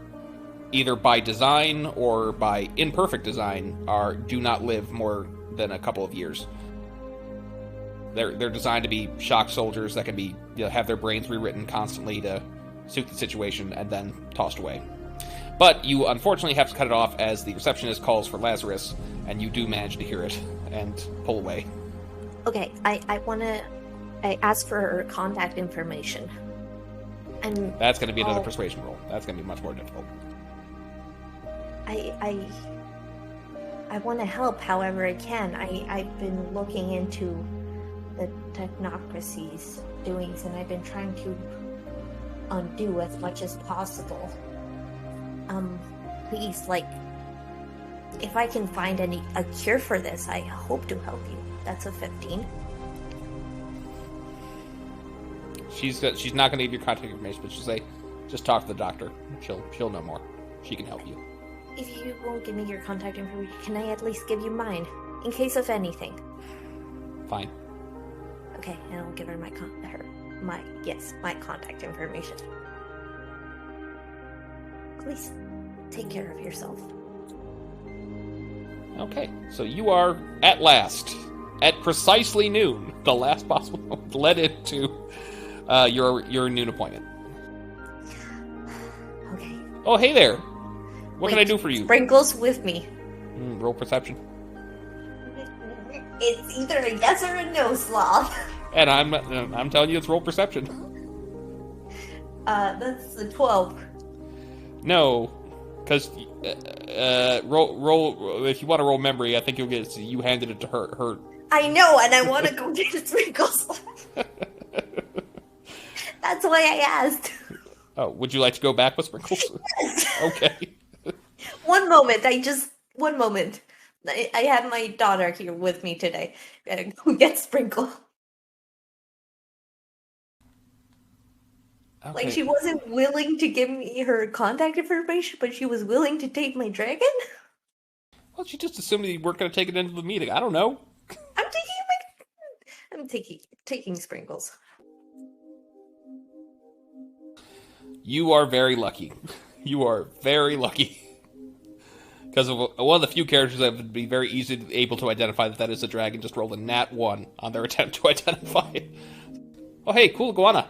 A: either by design or by imperfect design do not live more than a couple of years. They're designed to be shock soldiers that can be have their brains rewritten constantly to suit the situation and then tossed away. But you unfortunately have to cut it off as the receptionist calls for Lazarus, and you do manage to hear it and pull away.
B: Okay, I ask for her contact information. And
A: that's going to be another persuasion roll. That's going to be much more difficult.
B: I want to help however I can. I've been looking into the technocracy's doings, and I've been trying to undo as much as possible. Please, if I can find a cure for this, I hope to help you. That's a 15.
A: She's not going to give you contact information, but she'll say, just talk to the doctor. She'll know more. She can help you.
B: If you won't give me your contact information, can I at least give you mine, in case of anything?
A: Fine.
B: Okay, and I'll give her my contact information. Please take care of yourself.
A: Okay, so you are at last at precisely noon, the last possible moment, led into your noon appointment.
B: Okay.
A: Oh, hey there. What can I do for you?
B: Sprinkles with me.
A: Roll perception.
B: It's either a yes or a no, Sloth.
A: And I'm telling you, it's roll perception.
B: That's the 12.
A: No, because roll. If you want to roll memory, I think you'll get. You handed it to her.
B: I know, and I want to go get Sprinkles. That's why I asked.
A: Oh, would you like to go back with Sprinkles?
B: Yes.
A: Okay.
B: One moment. One moment. I have my daughter here with me today. Gotta go get Sprinkle.
A: Okay.
B: She wasn't willing to give me her contact information, but she was willing to take my dragon?
A: Well, she just assumed that you weren't going to take it into the meeting. I don't know.
B: I'm taking Sprinkles.
A: You are very lucky. You are very lucky. Because of one of the few characters that would be very able to identify that is a dragon just rolled a nat 1 on their attempt to identify it. Oh, hey, cool iguana.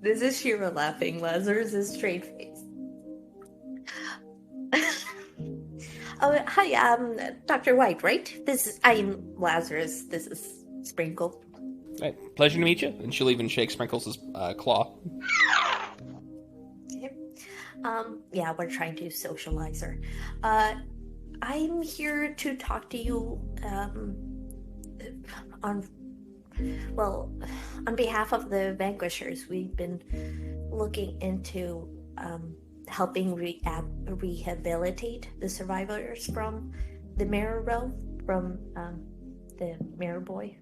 B: This is Shira laughing. Lazarus is straight face. Oh, hi, Dr. White, right? I'm Lazarus. This is Sprinkle.
A: Hey, pleasure to meet you. And she'll even shake Sprinkles' claw.
B: Okay. Yeah, we're trying to socialize her. I'm here to talk to you, on behalf of the Vanquishers. We've been looking into helping rehabilitate the survivors from the Mirror Realm, from the Mirror Boy.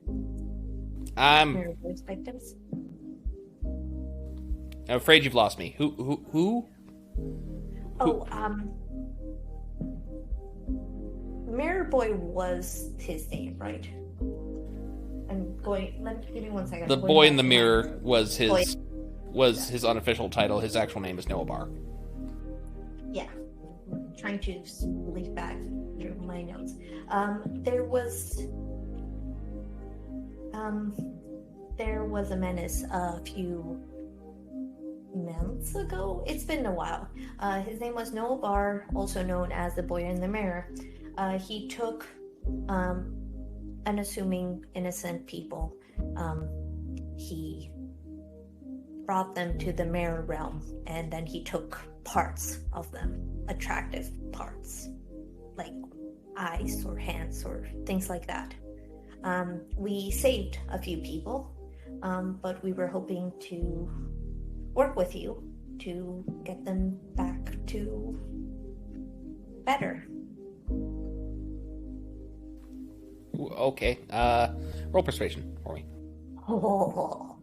B: Mirror Boy's victims.
A: I'm afraid you've lost me. Who?
B: Mirror Boy was his name, right? I'm Give me 1 second.
A: The boy in the mirror was his unofficial title. His actual name is Noah Barr.
B: Yeah. I'm trying to leaf back through my notes. There was a menace a few months ago. It's been a while. His name was Noah Barr, also known as the boy in the mirror. He took unassuming innocent people. He brought them to the mirror realm, and then he took parts of them, attractive parts, like eyes or hands or things like that. We saved a few people, but we were hoping to work with you to get them back to better.
A: Okay. Roll persuasion for me.
B: Oh,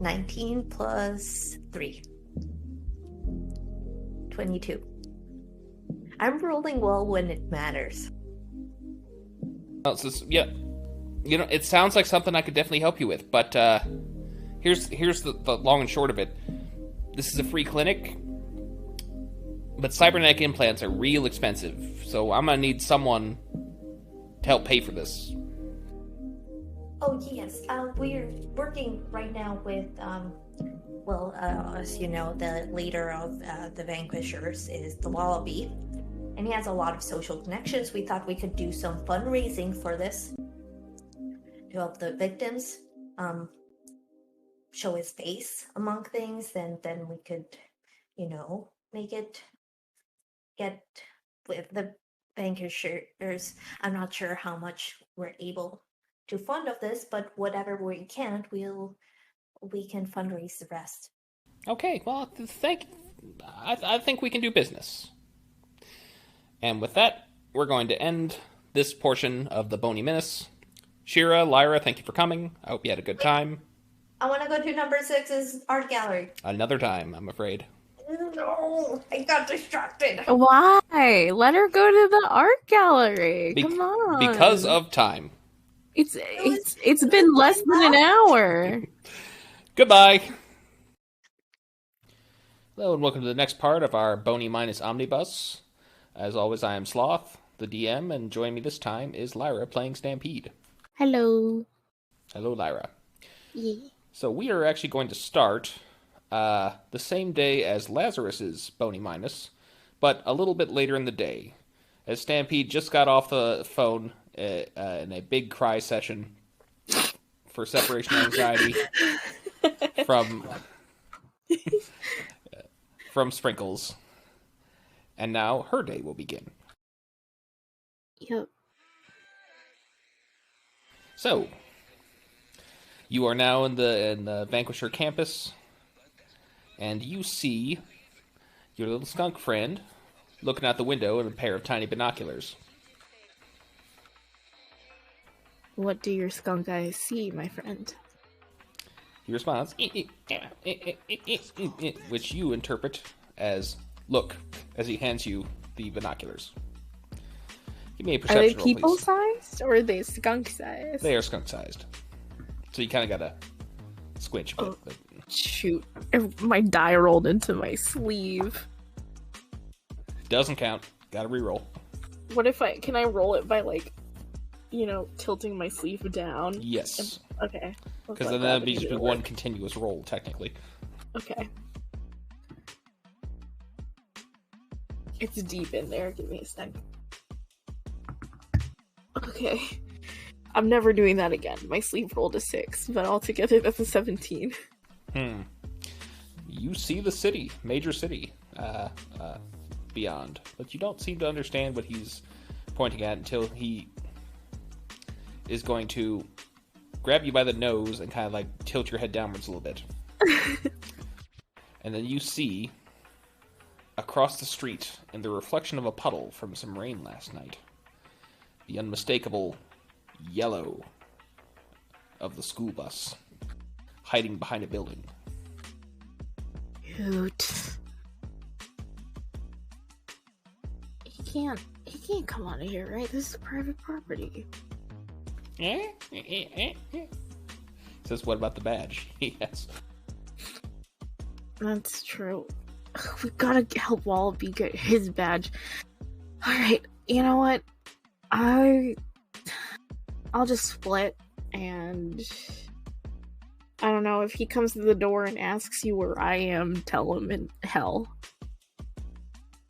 B: 19 plus 3. 22. I'm rolling well when it matters.
A: Oh, so, yeah. You know, it sounds like something I could definitely help you with, but here's the long and short of it. This is a free clinic, but cybernetic implants are real expensive, so I'm gonna need someone to help pay for this.
B: Oh, yes. We're working right now with, as you know, the leader of the Vanquishers is the Wallaby, and he has a lot of social connections. We thought we could do some fundraising for this to help the victims show his face among things, and then we could, make it get with the Vanquishers. I'm not sure how much we're able to fund of this, but whatever we can't, we can fundraise the rest.
A: Okay, well, I think we can do business. And with that, we're going to end this portion of the Bony Minis. Shira, Lyra, thank you for coming. I hope you had a good time.
B: I want to go to number 6's art gallery.
A: Another time, I'm afraid.
B: No, I got distracted.
C: Why? Let her go to the art gallery. Come on.
A: Because of time.
C: It's been less than an hour.
A: Goodbye. Hello and welcome to the next part of our Bony Minis Omnibus. As always, I am Sloth, the DM, and joining me this time is Lyra playing Stampede.
C: Hello.
A: Hello, Lyra.
C: Yeah.
A: So we are actually going to start the same day as Lazarus's Bony Minis, but a little bit later in the day, as Stampede just got off the phone in a big cry session for separation anxiety from Sprinkles, and now her day will begin.
C: Yep.
A: So, you are now in the Vanquisher campus, and you see your little skunk friend looking out the window in a pair of tiny binoculars.
C: What do your skunk eyes see, my friend?
A: He responds, which you interpret as look, as he hands you the binoculars. Give me a perception roll, please.
C: Are they people-sized, or are they skunk-sized?
A: They are skunk-sized. So you kind of gotta squinch a bit.
C: Oh, but... Shoot. My die rolled into my sleeve.
A: Doesn't count. Gotta reroll.
C: What if can I roll it by, tilting my sleeve down?
A: Yes.
C: Okay.
A: Because then that'd be just one continuous roll, technically.
C: Okay. It's deep in there. Give me a sec. Okay. I'm never doing that again. My sleeve rolled a 6, but altogether that's a 17.
A: You see the city, major city, beyond, but you don't seem to understand what he's pointing at until he is going to grab you by the nose and kind of tilt your head downwards a little bit. And then you see across the street, in the reflection of a puddle from some rain last night, the unmistakable yellow of the school bus hiding behind a building.
C: Hoot. He can't come out of here, right? This is private property.
A: Says, what about the badge? Yes.
C: That's true. We gotta help Wallaby get his badge. Alright, you know what? I'll just split, and I don't know, if he comes to the door and asks you where I am, tell him in hell.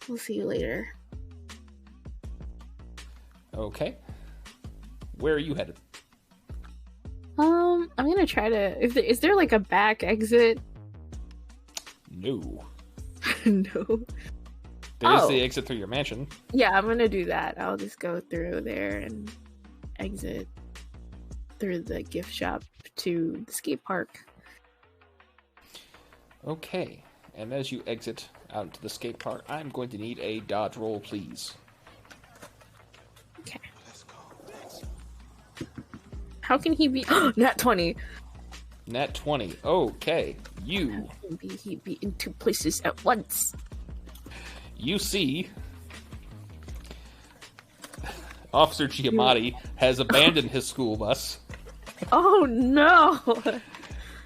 C: We'll see you later.
A: Okay. Where are you headed?
C: I'm gonna try to... Is there like a back exit?
A: No.
C: No.
A: There's the exit through your mansion.
C: Yeah, I'm gonna do that. I'll just go through there and exit through the gift shop to the skate park.
A: Okay. And as you exit out into the skate park, I'm going to need a dodge roll, please.
C: Okay. How can he be... Nat 20!
A: Nat 20. Okay. You...
C: He'd be in two places at once.
A: You see... Officer Giamatti has abandoned his school bus.
C: Oh no!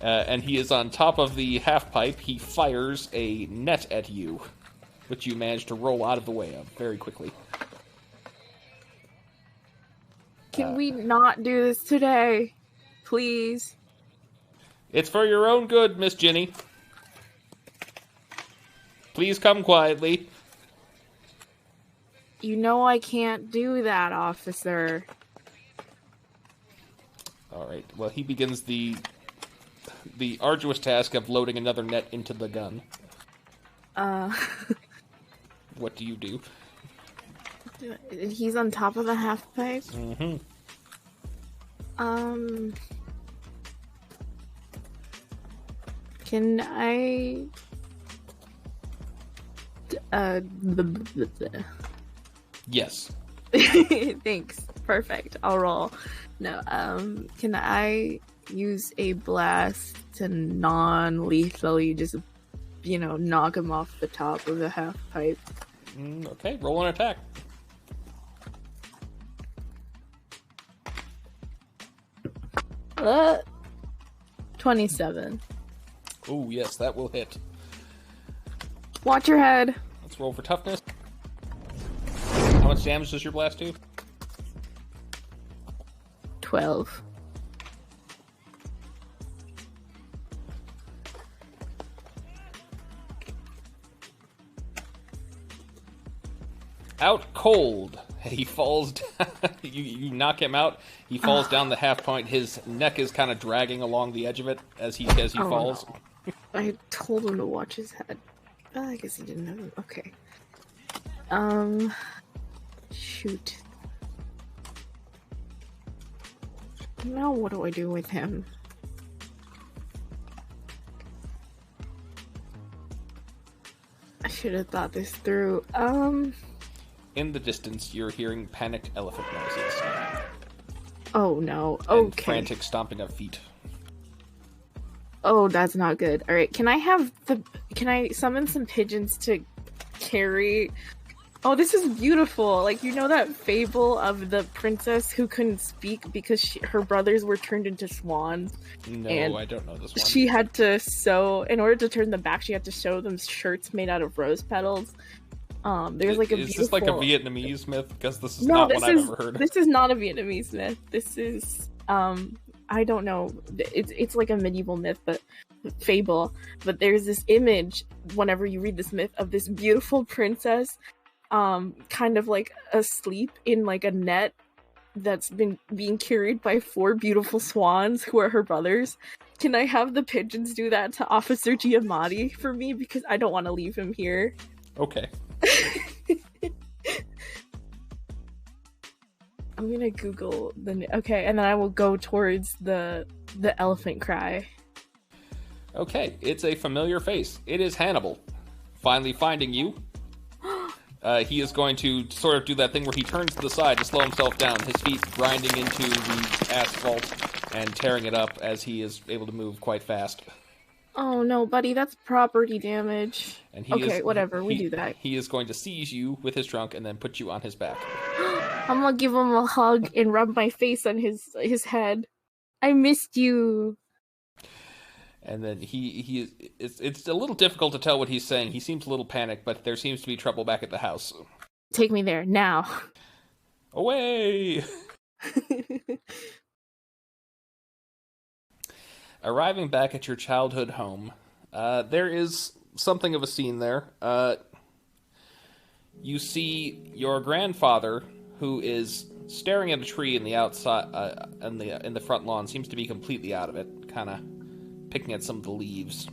A: And he is on top of the half-pipe. He fires a net at you, which you manage to roll out of the way of very quickly.
C: Can we not do this today? Please?
A: It's for your own good, Miss Ginny. Please come quietly.
C: You know I can't do that, officer.
A: Alright, well, he begins the arduous task of loading another net into the gun. What do you do?
C: He's on top of the half pipe?
A: Mm-hmm.
C: Can I...
A: Yes.
C: Thanks. Perfect. I'll roll. No, can I use a blast to non-lethally just, knock him off the top of the half pipe?
A: Okay, roll an attack.
C: 27.
A: Oh, yes, that will hit.
C: Watch your head.
A: Let's roll for toughness. How much damage does your blast do?
C: 12.
A: Out cold. He falls down. You knock him out. He falls down the half point. His neck is kind of dragging along the edge of it as he falls.
C: No. I told him to watch his head. I guess he didn't know. Okay. Shoot. Now what do I do with him? I should have thought this through.
A: In the distance, you're hearing panicked elephant noises.
C: Oh no.
A: And
C: Okay.
A: frantic stomping of feet.
C: Oh, that's not good. Alright, can I summon some pigeons to carry... Oh, this is beautiful! Like, you know that fable of the princess who couldn't speak because her brothers were turned into swans?
A: No,
C: and
A: I don't know this one.
C: she had to sew... In order to turn them back, she had to sew them shirts made out of rose petals. There's like a beautiful...
A: Is this like a Vietnamese myth? Because this is not one I've ever heard of.
C: This is not a Vietnamese myth. This is, I don't know. It's like a medieval myth, but fable. But there's this image, whenever you read this myth, of this beautiful princess, kind of like asleep in like a net that's been being carried by 4 beautiful swans who are her brothers. Can I have the pigeons do that to Officer Giamatti for me? Because I don't want to leave him here.
A: Okay.
C: I'm gonna Google okay, and then I will go towards the elephant cry.
A: Okay, it's a familiar face. It is Hannibal. Finally finding you. He is going to sort of do that thing where he turns to the side to slow himself down, his feet grinding into the asphalt and tearing it up as he is able to move quite fast.
C: Oh no, buddy, that's property damage.
A: And
C: whatever, we do that.
A: He is going to seize you with his trunk and then put you on his back.
C: I'm gonna give him a hug and rub my face on his head. I missed you.
A: And then it's a little difficult to tell what he's saying. He seems a little panicked, but there seems to be trouble back at the house.
C: Take me there, now.
A: Away! Arriving back at your childhood home, there is something of a scene there. You see your grandfather, who is staring at a tree in the outside, in the front lawn, seems to be completely out of it, kind of picking at some of the leaves.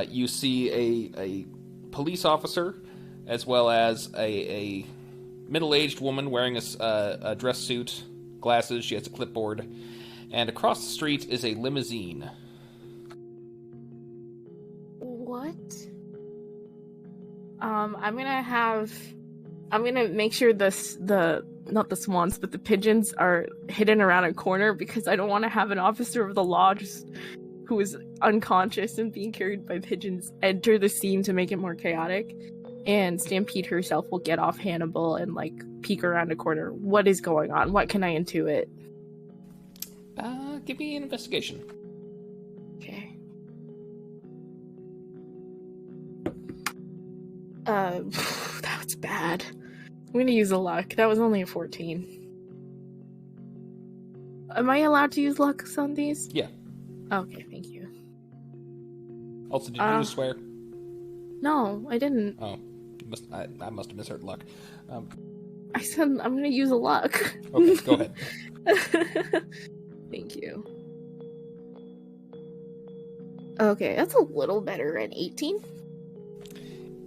A: You see a police officer, as well as a middle-aged woman wearing a dress suit, glasses. She has a clipboard, and across the street is a limousine.
C: What? I'm gonna make sure not the swans, but the pigeons are hidden around a corner, because I don't want to have an officer of the law who is unconscious and being carried by pigeons enter the scene to make it more chaotic. And Stampede herself will get off Hannibal and peek around a corner. What is going on? What can I intuit?
A: Give me an investigation.
C: Okay. That was bad. I'm gonna use a luck. That was only a 14. Am I allowed to use luck on these?
A: Yeah.
C: Okay, thank you.
A: Also, did you just swear?
C: No, I didn't.
A: Oh, I must have misheard luck.
C: I said I'm gonna use a luck.
A: Okay, go ahead.
C: Thank you. Okay, that's a little better. An 18?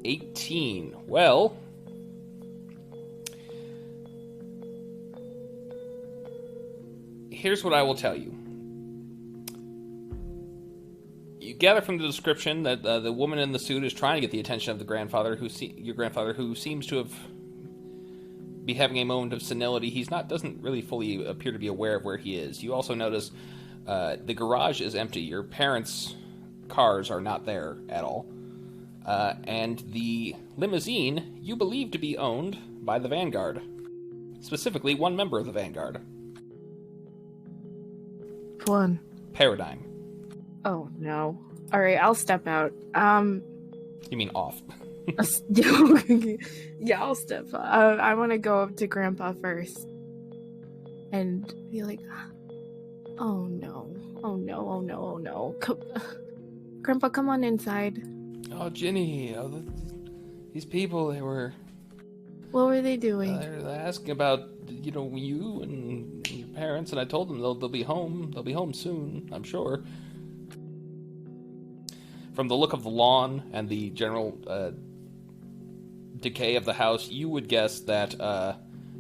A: 18. Well, here's what I will tell you. You gather from the description that the woman in the suit is trying to get the attention of the grandfather, your grandfather, who seems to be having a moment of senility. Doesn't really fully appear to be aware of where he is. You also notice the garage is empty. Your parents' cars are not there at all. And the limousine you believe to be owned by the Vanguard. Specifically, one member of the Vanguard.
C: One.
A: Paradigm.
C: Oh, no. Alright, I'll step out.
A: You mean off.
C: Yeah, I'll step out. I want to go up to Grandpa first. And be like, oh no. Oh no, oh no, oh no. Grandpa, come on inside.
A: Oh, Ginny. These people, they were...
C: What were they doing?
A: They're asking about, you and your parents, and I told them they'll be home. They'll be home soon, I'm sure. From the look of the lawn and the general decay of the house, you would guess that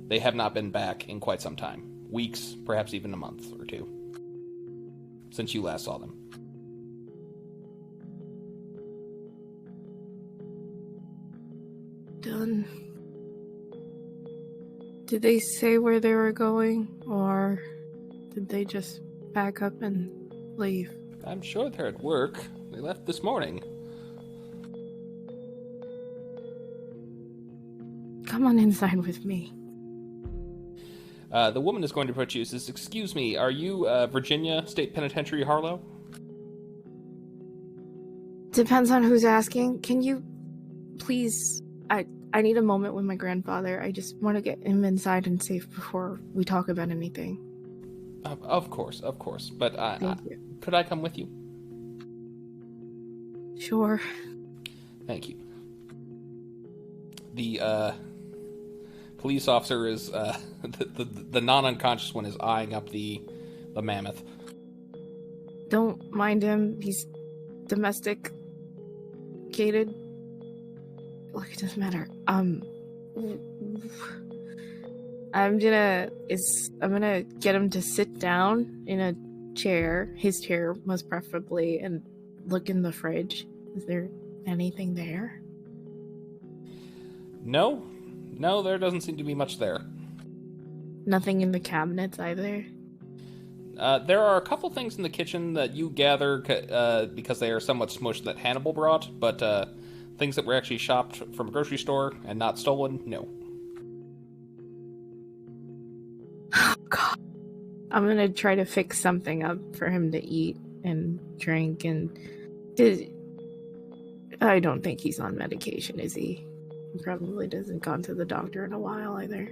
A: they have not been back in quite some time. Weeks, perhaps even a month or two, since you last saw them.
C: Done. Did they say where they were going, or did they just pack up and leave?
A: I'm sure they're at work. They left this morning.
C: Come on inside with me.
A: The woman is going to approach you and says, "Excuse me, are you Virginia State Penitentiary, Harlow?"
C: Depends on who's asking. Can you please... I need a moment with my grandfather. I just want to get him inside and safe before we talk about anything.
A: Of course. But could I come with you?
C: Sure.
A: Thank you. The police officer is the non-unconscious one is eyeing up the mammoth.
C: Don't mind him. He's domesticated. Look, it doesn't matter. I'm gonna get him to sit down in a chair, his chair most preferably, and look in the fridge. Is there anything there?
A: No, there doesn't seem to be much there.
C: Nothing in the cabinets either?
A: There are a couple things in the kitchen that you gather because they are somewhat smushed that Hannibal brought, but things that were actually shopped from a grocery store and not stolen, no.
C: Oh, God. I'm gonna try to fix something up for him to eat. and drank and did. I don't think he's on medication, is he? He probably doesn't gone to the doctor in a while either.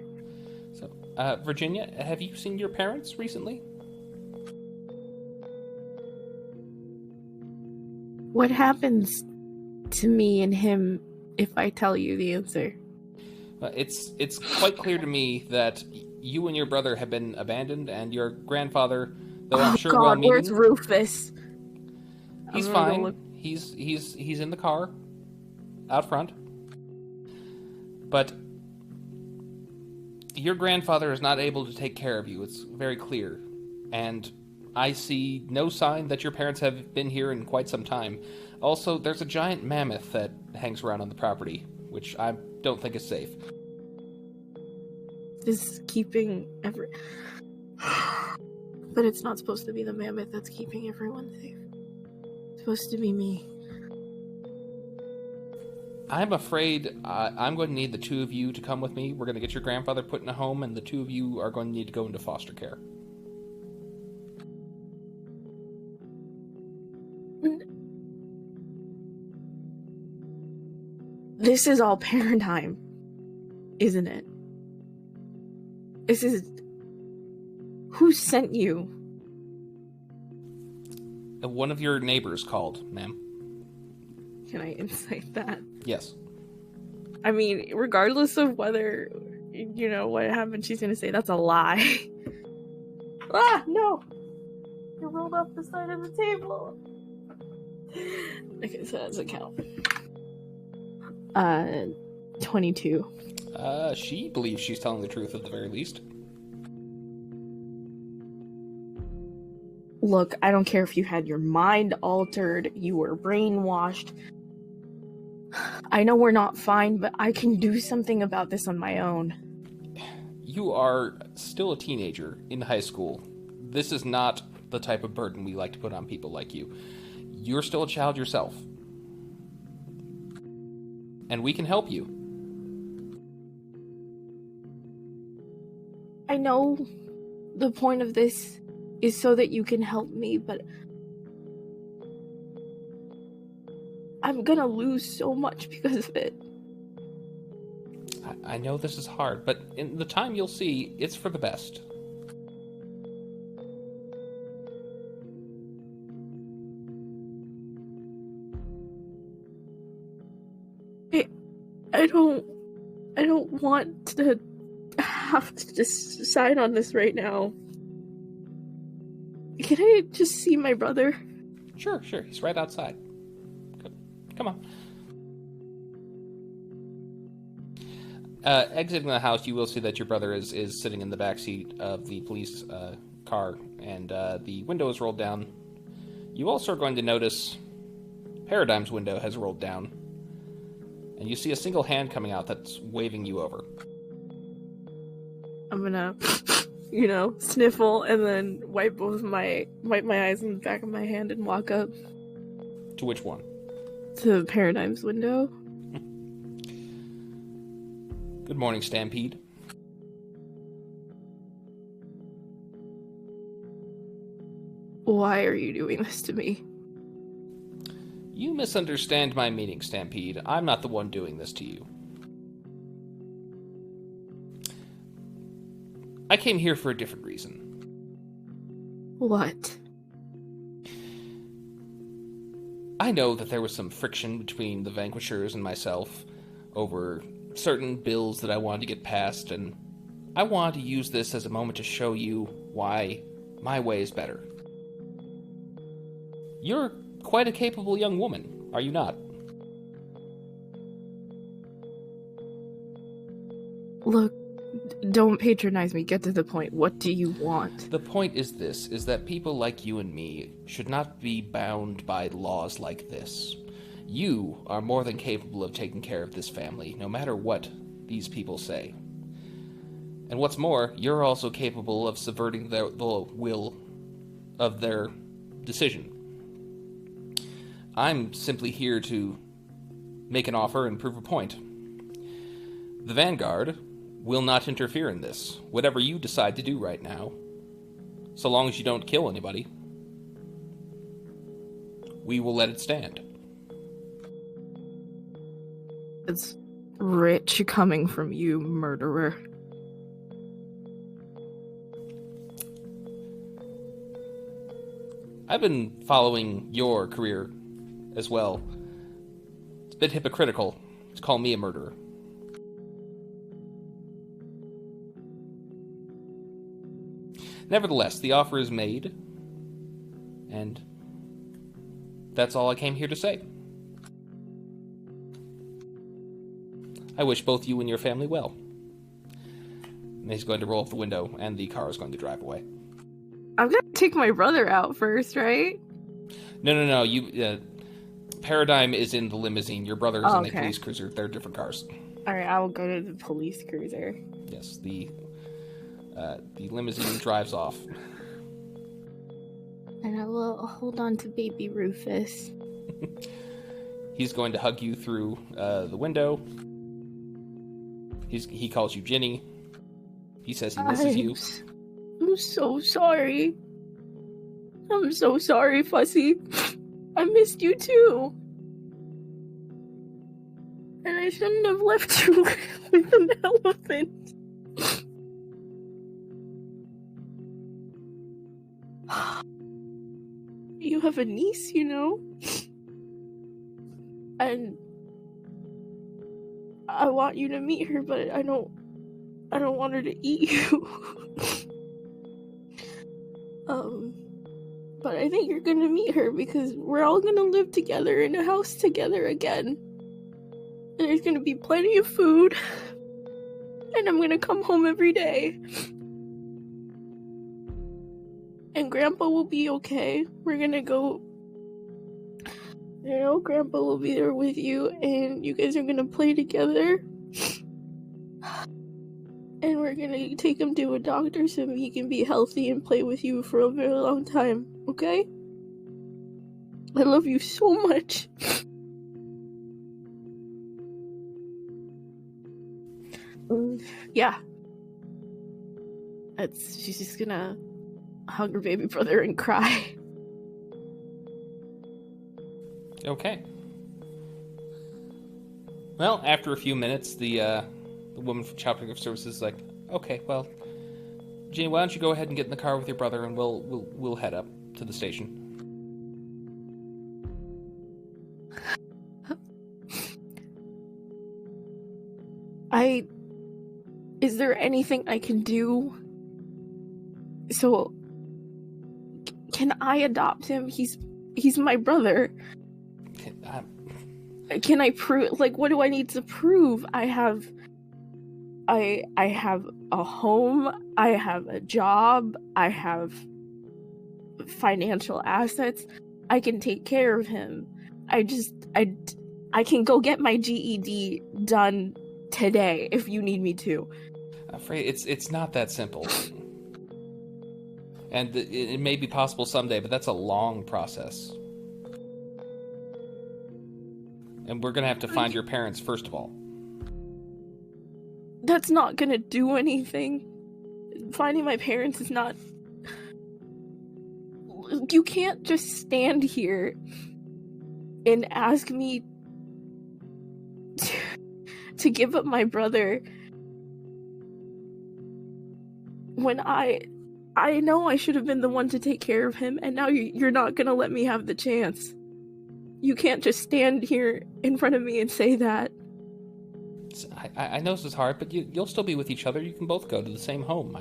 A: So, Virginia, have you seen your parents recently?
C: What happens to me and him if I tell you the answer?
A: It's quite clear to me that you and your brother have been abandoned, and your grandfather, though I'm sure well-meaning...
C: where's Rufus?
A: He's fine. He's in the car, out front. But your grandfather is not able to take care of you. It's very clear. And I see no sign that your parents have been here in quite some time. Also, there's a giant mammoth that hangs around on the property, which I don't think is safe.
C: Is keeping But it's not supposed to be the mammoth that's keeping everyone safe. It's supposed to be me.
A: I'm afraid I'm going to need the two of you to come with me. We're going to get your grandfather put in a home, and the two of you are going to need to go into foster care.
C: This is all paradigm, isn't it? This is... Who sent you?
A: One of your neighbors called, ma'am.
C: Can I insight that?
A: Yes.
C: I mean, regardless of whether, you know, what happened, she's gonna say that's a lie. Ah, no! You rolled off the side of the table. Okay, so that's a count. 22.
A: She believes she's telling the truth at the very least.
C: Look, I don't care if you had your mind altered, you were brainwashed. I know we're not fine, but I can do something about this on my own.
A: You are still a teenager in high school. This is not the type of burden we like to put on people like you. You're still a child yourself. And we can help you.
C: I know the point of this is so that you can help me, but I'm gonna lose so much because of it.
A: I know this is hard, but in the time you'll see, it's for the best.
C: I don't want to have to just decide on this right now. Can I just see my brother?
A: Sure. He's right outside. Come on. Exiting the house, you will see that your brother is sitting in the back seat of the police car, and the window is rolled down. You also are going to notice Paradigm's window has rolled down, and you see a single hand coming out that's waving you over.
C: I'm gonna, sniffle and then wipe my eyes in the back of my hand and walk up.
A: To which one?
C: To Paradigm's window.
A: Good morning, Stampede.
C: Why are you doing this to me?
A: You misunderstand my meaning, Stampede. I'm not the one doing this to you. I came here for a different reason.
C: What?
A: I know that there was some friction between the Vanquishers and myself over certain bills that I wanted to get passed, and I wanted to use this as a moment to show you why my way is better. You're quite a capable young woman, are you not?
C: Look, don't patronize me. Get to the point. What do you want?
A: The point is this, is that people like you and me should not be bound by laws like this. You are more than capable of taking care of this family, no matter what these people say. And what's more, you're also capable of subverting the will of their decision. I'm simply here to make an offer and prove a point. The Vanguard will not interfere in this, whatever you decide to do right now, so long as you don't kill anybody. we will let it stand.
C: It's rich coming from you, murderer.
A: I've been following your career as well. It's a bit hypocritical to call me a murderer. Nevertheless, the offer is made, and that's all I came here to say. I wish both you and your family well. And he's going to roll up the window, and the car is going to drive away.
C: I'm gonna take my brother out first, right?
A: No. You, Paradigm is in the limousine. Your brother is in the police cruiser. They're different cars.
C: Alright, I will go to the police cruiser.
A: Yes, the limousine drives off.
C: And I will hold on to baby Rufus.
A: He's going to hug you through the window. He calls you Ginny. He says he misses you.
C: I'm so sorry. I'm so sorry, Fussy. I missed you too. And I shouldn't have left you with an elephant. You have a niece, you know? And I want you to meet her, but I don't want her to eat you. But I think you're gonna meet her because we're all gonna live together in a house together again. And there's gonna be plenty of food. And I'm gonna come home every day. And Grandpa will be okay. We're gonna go. You know, Grandpa will be there with you, and you guys are gonna play together. And we're gonna take him to a doctor so he can be healthy and play with you for a very long time, okay? I love you so much. Yeah. She's just gonna hug her baby brother and cry.
A: Okay. Well, after a few minutes, the woman from Child Protective Services is like, okay, well, Ginny, why don't you go ahead and get in the car with your brother, and we'll head up to the station.
C: Is there anything I can do? So, can I adopt him? He's my brother. Can I prove? Like, what do I need to prove? I have a home. I have a job. I have financial assets. I can take care of him. I can go get my GED done today if you need me to.
A: I'm afraid it's not that simple. And it may be possible someday, but that's a long process. And we're gonna have to find your parents first of all.
C: That's not gonna do anything. Finding my parents is not... You can't just stand here and ask me to give up my brother when I know I should have been the one to take care of him, and now you're not gonna let me have the chance. You can't just stand here in front of me and say that.
A: I know this is hard, but you'll still be with each other. You can both go to the same home.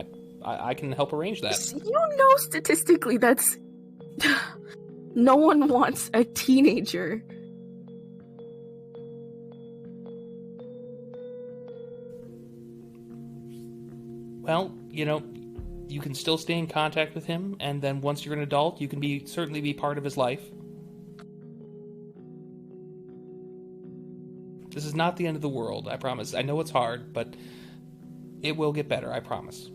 A: I can help arrange that.
C: You know, statistically, that's... No one wants a teenager.
A: Well, you know, you can still stay in contact with him, and then once you're an adult, you can certainly be part of his life. This is not the end of the world, I promise. I know it's hard, but it will get better, I promise.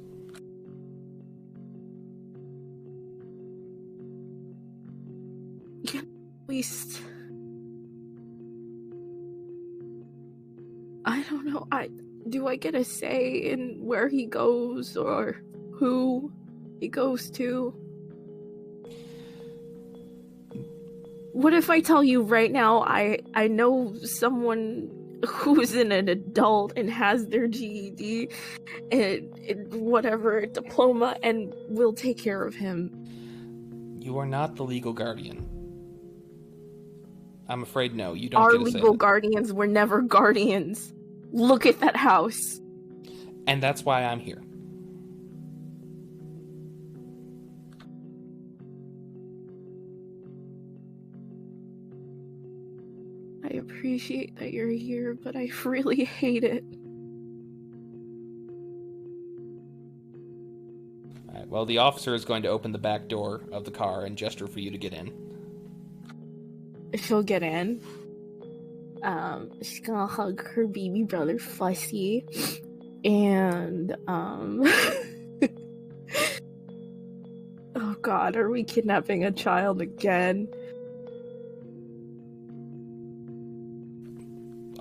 C: At least... I don't know, do I get a say in where he goes, or who he goes to? What if I tell you right now I know someone who's an adult and has their GED and whatever diploma and will take care of him?
A: You are not the legal guardian. I'm afraid no, you don't
C: Our
A: get to say
C: legal
A: that.
C: guardians were never guardians. Look at that house.
A: And that's why I'm here.
C: I appreciate that you're here, but I really hate it.
A: Alright, well, the officer is going to open the back door of the car and gesture for you to get in.
C: She'll get in. She's gonna hug her baby brother Fussy. And, oh god, are we kidnapping a child again?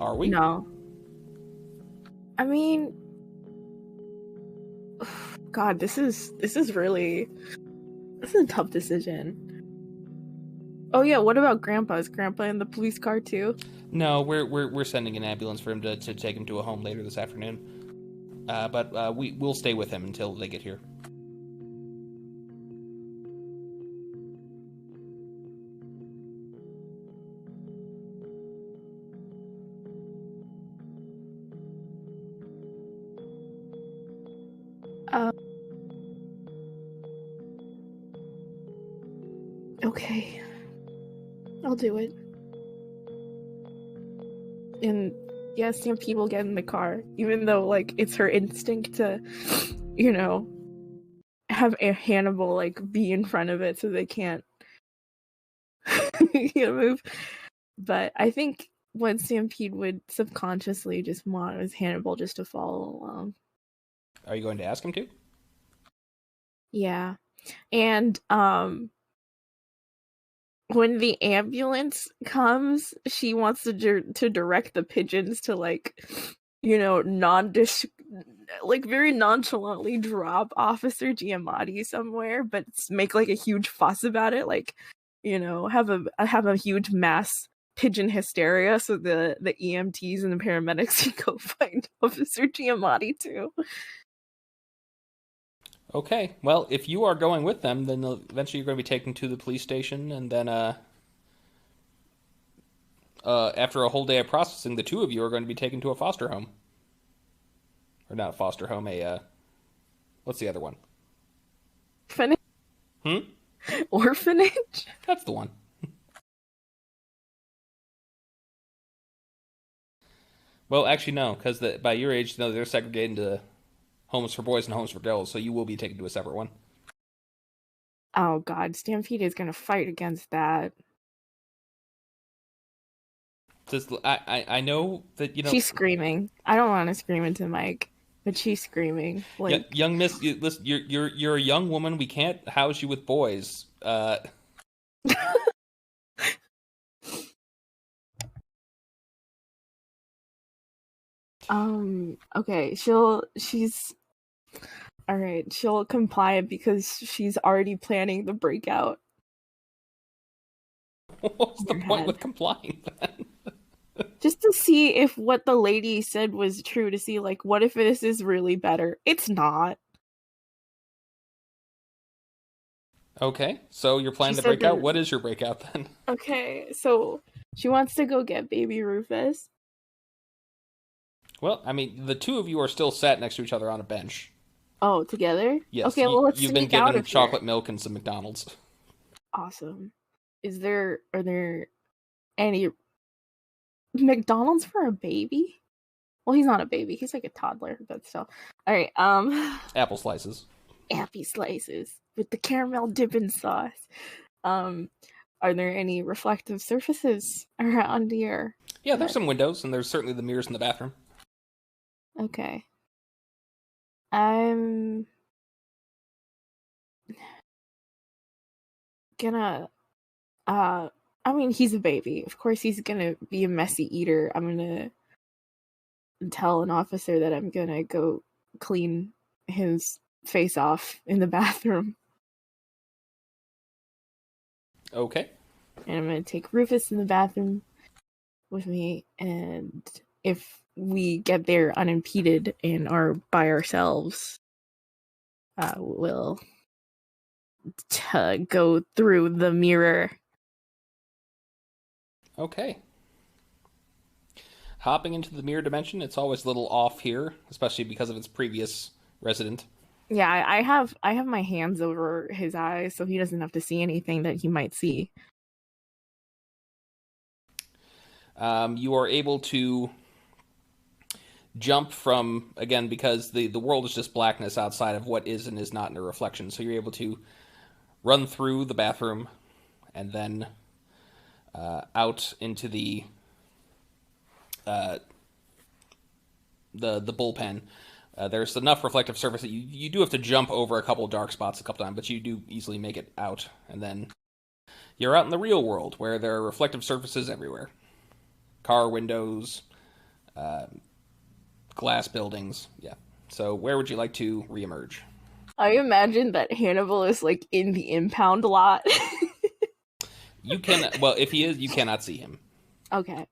A: Are we?
C: No. I mean, God, this is a tough decision. Oh yeah, what about Grandpa? Is Grandpa in the police car too?
A: No, we're sending an ambulance for him to take him to a home later this afternoon. But we'll stay with him until they get here.
C: Okay. I'll do it. And yeah, Stampede will get in the car, even though, like, it's her instinct to, you know, have a Hannibal, like, be in front of it so they can't move. But I think what Stampede would subconsciously just want is Hannibal just to follow along.
A: Are you going to ask him to?
C: Yeah. And, when the ambulance comes, she wants to direct the pigeons to, like, you know, very nonchalantly drop Officer Giamatti somewhere, but make like a huge fuss about it, like, you know, have a huge mass pigeon hysteria, so the EMTs and the paramedics can go find Officer Giamatti too.
A: Okay, well, if you are going with them, then eventually you're going to be taken to the police station, and then after a whole day of processing, the two of you are going to be taken to a foster home. Or not a foster home, what's the other one?
C: Orphanage?
A: That's the one. Well, actually, no, because by your age, no, they're segregated into homes for boys and homes for girls, so you will be taken to a separate one.
C: Oh god, Stampede is gonna fight against that.
A: I know that, you know...
C: She's screaming. I don't want to scream into the mic, but she's screaming. Like,
A: young miss, listen, you're a young woman. We can't house you with boys.
C: Okay, alright, she'll comply because she's already planning the breakout.
A: What's the point with complying then?
C: Just to see if what the lady said was true, to see, like, what if this is really better? It's not.
A: Okay, so you're planning to break out? What is your breakout then?
C: Okay, so she wants to go get baby Rufus.
A: Well, I mean, the two of you are still sat next to each other on a bench.
C: Oh, together?
A: Yes.
C: Okay, well, let's
A: You've been
C: sneak out
A: given
C: of
A: chocolate
C: here.
A: milk and some McDonald's.
C: Awesome. Are there any McDonald's for a baby? Well, he's not a baby. He's like a toddler, but still. All right.
A: Apple slices.
C: Apple slices with the caramel dipping sauce. Are there any reflective surfaces around here?
A: Yeah, there's some windows, and there's certainly the mirrors in the bathroom.
C: Okay. I'm gonna I mean, he's a baby. Of course he's gonna be a messy eater. I'm gonna tell an officer that I'm gonna go clean his face off in the bathroom.
A: Okay.
C: And I'm going to take Rufus in the bathroom with me, and if we get there unimpeded and are by ourselves, we'll go through the mirror.
A: Okay. Hopping into the mirror dimension, it's always a little off here, especially because of its previous resident.
C: Yeah, I have my hands over his eyes, so he doesn't have to see anything that he might see.
A: You are able to jump from, again, because the world is just blackness outside of what is and is not in a reflection, so you're able to run through the bathroom and then out into the bullpen. There's enough reflective surface that you do have to jump over a couple dark spots a couple times, but you do easily make it out, and then you're out in the real world where there are reflective surfaces everywhere. Car windows, glass buildings, yeah. So where would you like to reemerge?
C: I imagine that Hannibal is like in the impound lot.
A: You can, well, if he is, you cannot see him.
C: Okay.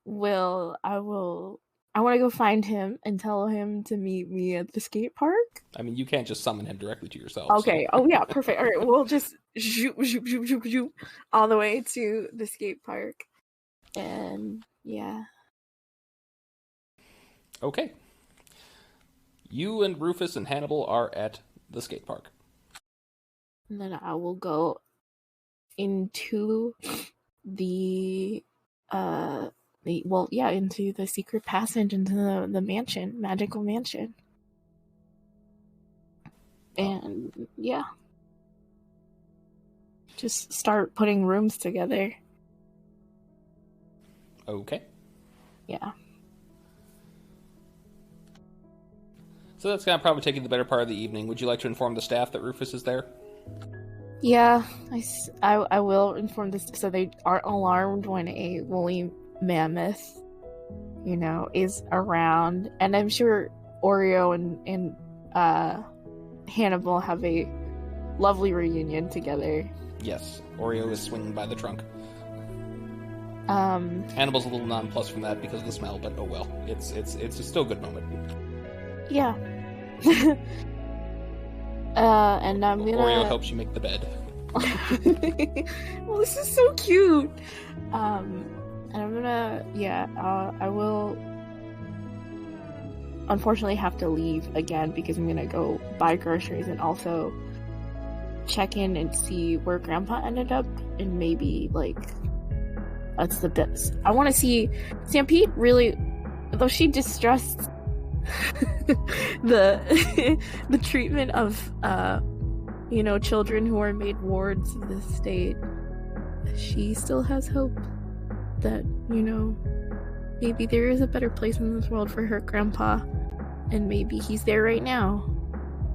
C: Well, I want to go find him and tell him to meet me at the skate park.
A: I mean, you can't just summon him directly to yourself.
C: Okay.
A: So.
C: Oh yeah, perfect. All right, we'll just zoop all the way to the skate park. And yeah.
A: Okay. You and Rufus and Hannibal are at the skate park.
C: And then I will go into the into the secret passage into the mansion, magical mansion. And yeah. Just start putting rooms together.
A: Okay.
C: Yeah.
A: So that's going to probably take you the better part of the evening. Would you like to inform the staff that Rufus is there?
C: Yeah, I will inform this so they aren't alarmed when a woolly mammoth, is around. And I'm sure Oreo and Hannibal have a lovely reunion together.
A: Yes, Oreo is swinging by the trunk. Hannibal's a little nonplussed from that because of the smell, but oh well. It's still a good moment.
C: Yeah. And I'm gonna...
A: Oreo helps you make the bed.
C: Well, this is so cute! And I'm gonna... Yeah, I will... unfortunately have to leave again because I'm gonna go buy groceries and also check in and see where Grandpa ended up, and maybe, that's the best. I want to see Stampede really... Though she distrusts the treatment of children who are made wards of the state, she still has hope that maybe there is a better place in this world for her grandpa, and maybe he's there right now.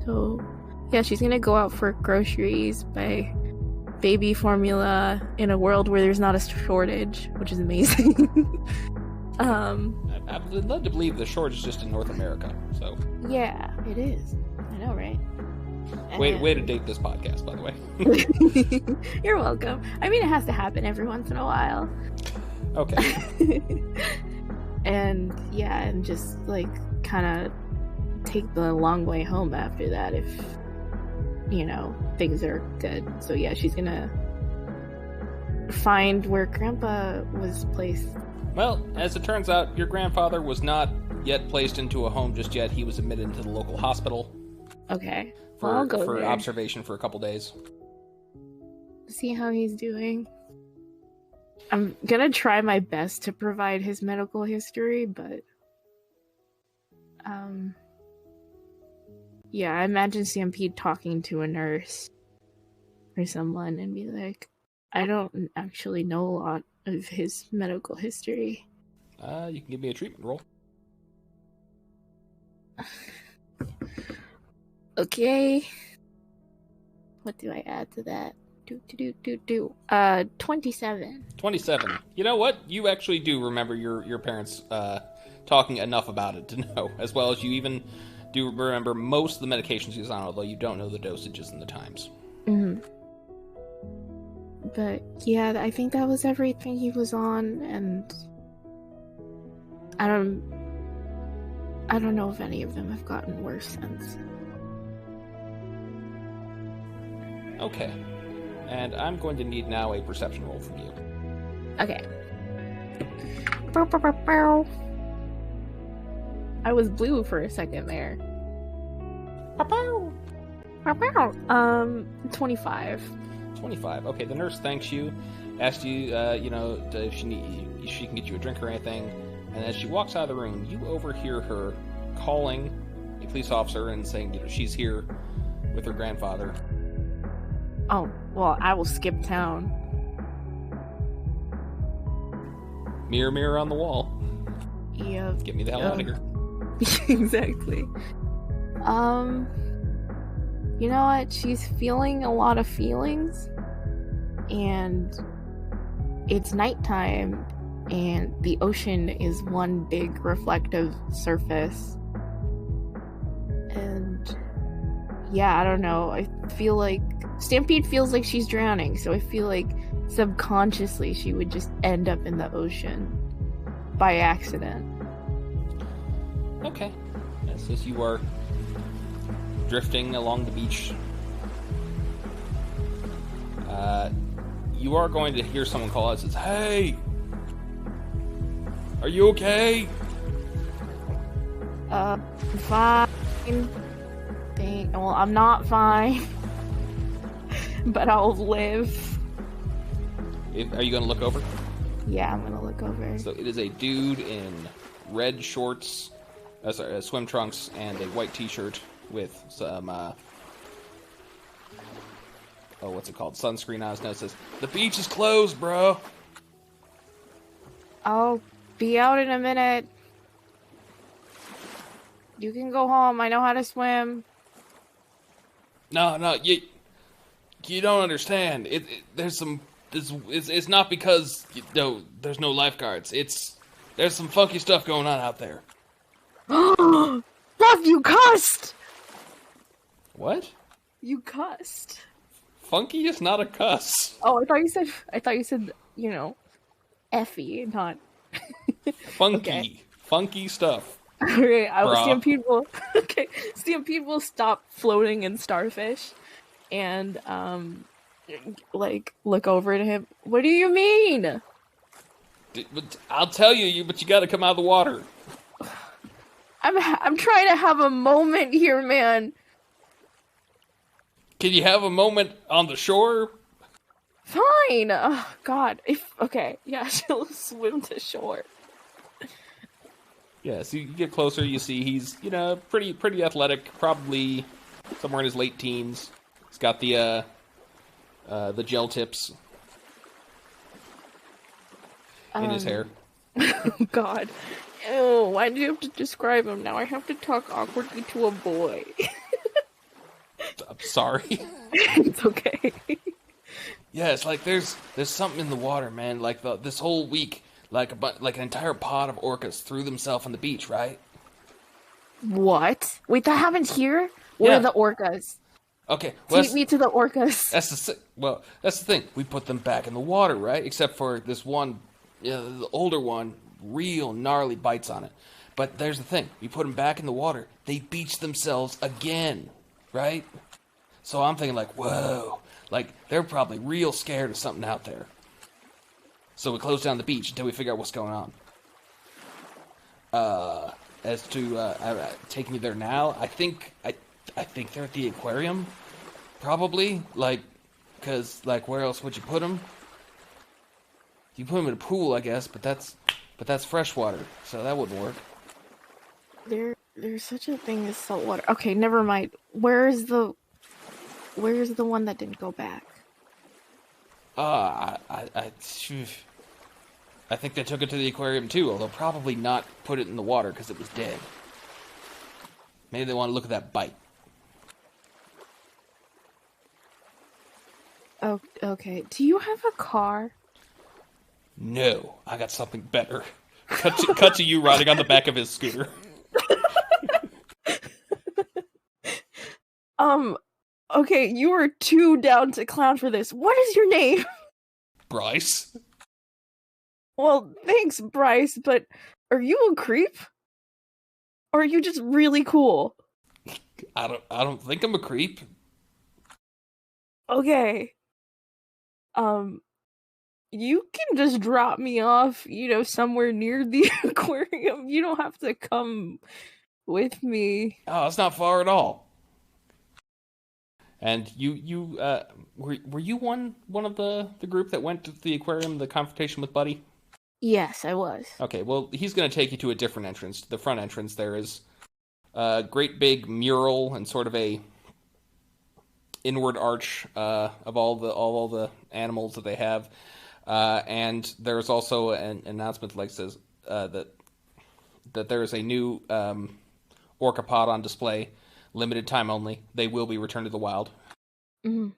C: So yeah, she's gonna go out for groceries, buy baby formula in a world where there's not a shortage, which is amazing.
A: I'd love to believe the shortage is just in North America, so...
C: Yeah, it is. I know, right?
A: Way to date this podcast, by the way.
C: You're welcome. I mean, it has to happen every once in a while.
A: Okay.
C: And, yeah, and just, kind of take the long way home after that if, things are good. So, yeah, she's gonna find where Grandpa was placed.
A: Well, as it turns out, your grandfather was not yet placed into a home just yet. He was admitted into the local hospital.
C: Okay. Well, I'll go
A: for
C: there.
A: Observation for a couple days.
C: See how he's doing. I'm gonna try my best to provide his medical history, but... Yeah, I imagine Stampede talking to a nurse or someone and be like, I don't actually know a lot of his medical history.
A: You can give me a treatment roll.
C: Okay. What do I add to that? 27.
A: 27. You know what? You actually do remember your parents talking enough about it to know, as well as you even do remember most of the medications he's on, although you don't know the dosages and the times.
C: Mm-hmm. But yeah, I think that was everything he was on, and I don't know if any of them have gotten worse since.
A: Okay. And I'm going to need now a perception roll from you.
C: Okay. I was blue for a second there. 25.
A: 25. Okay, the nurse thanks you, asks you, if she can get you a drink or anything, and as she walks out of the room, you overhear her calling a police officer and saying, she's here with her grandfather.
C: Oh, well, I will skip town.
A: Mirror, mirror on the wall.
C: Yeah.
A: Get me the hell out of here.
C: Exactly. You know what? She's feeling a lot of feelings, and it's nighttime, and the ocean is one big reflective surface. And yeah, I don't know. I feel like Stampede feels like she's drowning, so I feel like subconsciously she would just end up in the ocean by accident.
A: Okay. Yes, as you are drifting along the beach, you are going to hear someone call out and says, "Hey! Are you okay?"
C: Fine. Well, I'm not fine. But I'll live.
A: Are you going to look over?
C: Yeah, I'm going to look over.
A: So it is a dude in red shorts, swim trunks, and a white t-shirt with some, what's it called? Sunscreen on his nose. Says, "The beach is closed, bro."
C: I'll be out in a minute. You can go home. I know how to swim.
A: No, you don't understand. It's not because there's no lifeguards. There's some funky stuff going on out there.
C: Love, you cussed!
A: What?
C: You cussed.
A: Funky is not a cuss.
C: Oh, I thought you said, Effie, not
A: funky.
C: Okay.
A: Funky stuff.
C: Okay, Stampede will stop floating in starfish and look over at him. What do you mean?
A: But I'll tell you, but you got to come out of the water.
C: I'm trying to have a moment here, man.
A: Can you have a moment on the shore?
C: Fine. Oh, God. She'll swim to shore.
A: Yeah, so you get closer, you see he's, pretty athletic, probably somewhere in his late teens. He's got the gel tips in his hair.
C: God. Ew, why do you have to describe him now? I have to talk awkwardly to a boy.
A: I'm sorry.
C: It's okay.
A: Yeah, it's like there's something in the water, man. Like this whole week, like an entire pod of orcas threw themselves on the beach, right?
C: What? Wait, that happened here? Where are the orcas?
A: Okay, well,
C: take me to the orcas.
A: That's the thing. We put them back in the water, right? Except for this one, the older one, real gnarly bites on it. But there's the thing. We put them back in the water. They beach themselves again, right? So I'm thinking like, whoa. Like, they're probably real scared of something out there. So we close down the beach until we figure out what's going on. As to taking you there now, I think they're at the aquarium, probably. Because where else would you put them? You put them in a pool, I guess, but that's freshwater, so that wouldn't work.
C: There's such a thing as saltwater. Okay, never mind. Where's the one that didn't go back?
A: I think they took it to the aquarium too, although probably not put it in the water because it was dead. Maybe they want to look at that bite.
C: Oh, okay. Do you have a car?
A: No, I got something better. Cut to you riding on the back of his scooter.
C: Okay, you are too down to clown for this. What is your name?
A: Bryce.
C: Well, thanks, Bryce, but are you a creep? Or are you just really cool?
A: I don't think I'm a creep.
C: Okay. You can just drop me off, somewhere near the aquarium. You don't have to come with me.
A: Oh, it's not far at all. And you were you one of the group that went to the aquarium, the confrontation with Buddy?
C: Yes, I was.
A: Okay, well, he's going to take you to a different entrance. The front entrance there is a great big mural and sort of a inward arch of all the animals that they have. And there's also an announcement like says that there is a new orca pod on display, limited time only. They will be returned to the wild.
C: Mm-hmm.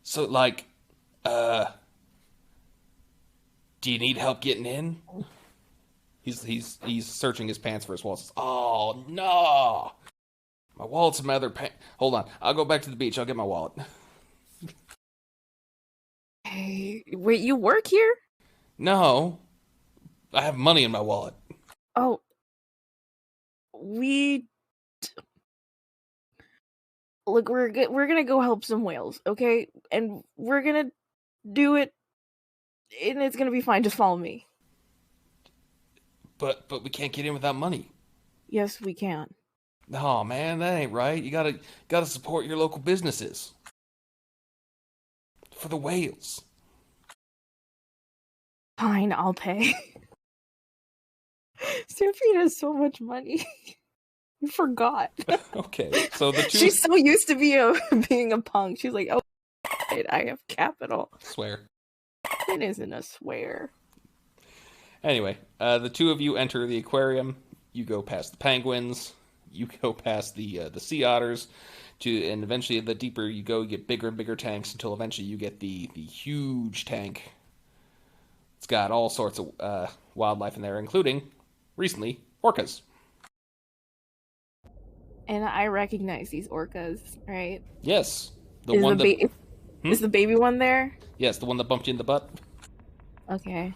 A: So, do you need help getting in? He's searching his pants for his wallet. Oh no, my wallet's in my other pants. Hold on, I'll go back to the beach. I'll get my wallet.
C: Hey, wait, you work here?
A: No, I have money in my wallet.
C: Oh, look, we're gonna go help some whales, okay? And we're gonna do it, and it's gonna be fine. Just follow me.
A: But we can't get in without money.
C: Yes, we can.
A: Oh man, that ain't right. You gotta support your local businesses for the whales.
C: Fine, I'll pay. Stampede has so much money. I forgot.
A: Okay, so the two.
C: She's so used to being a punk. She's like, oh, I have capital.
A: Swear.
C: It isn't a swear.
A: Anyway, the two of you enter the aquarium. You go past the penguins. You go past the sea otters. And eventually, the deeper you go, you get bigger and bigger tanks until eventually you get the huge tank. It's got all sorts of wildlife in there, including, recently, orcas.
C: And I recognize these orcas, right?
A: Yes.
C: Is the baby one there?
A: Yes, the one that bumped you in the butt.
C: Okay.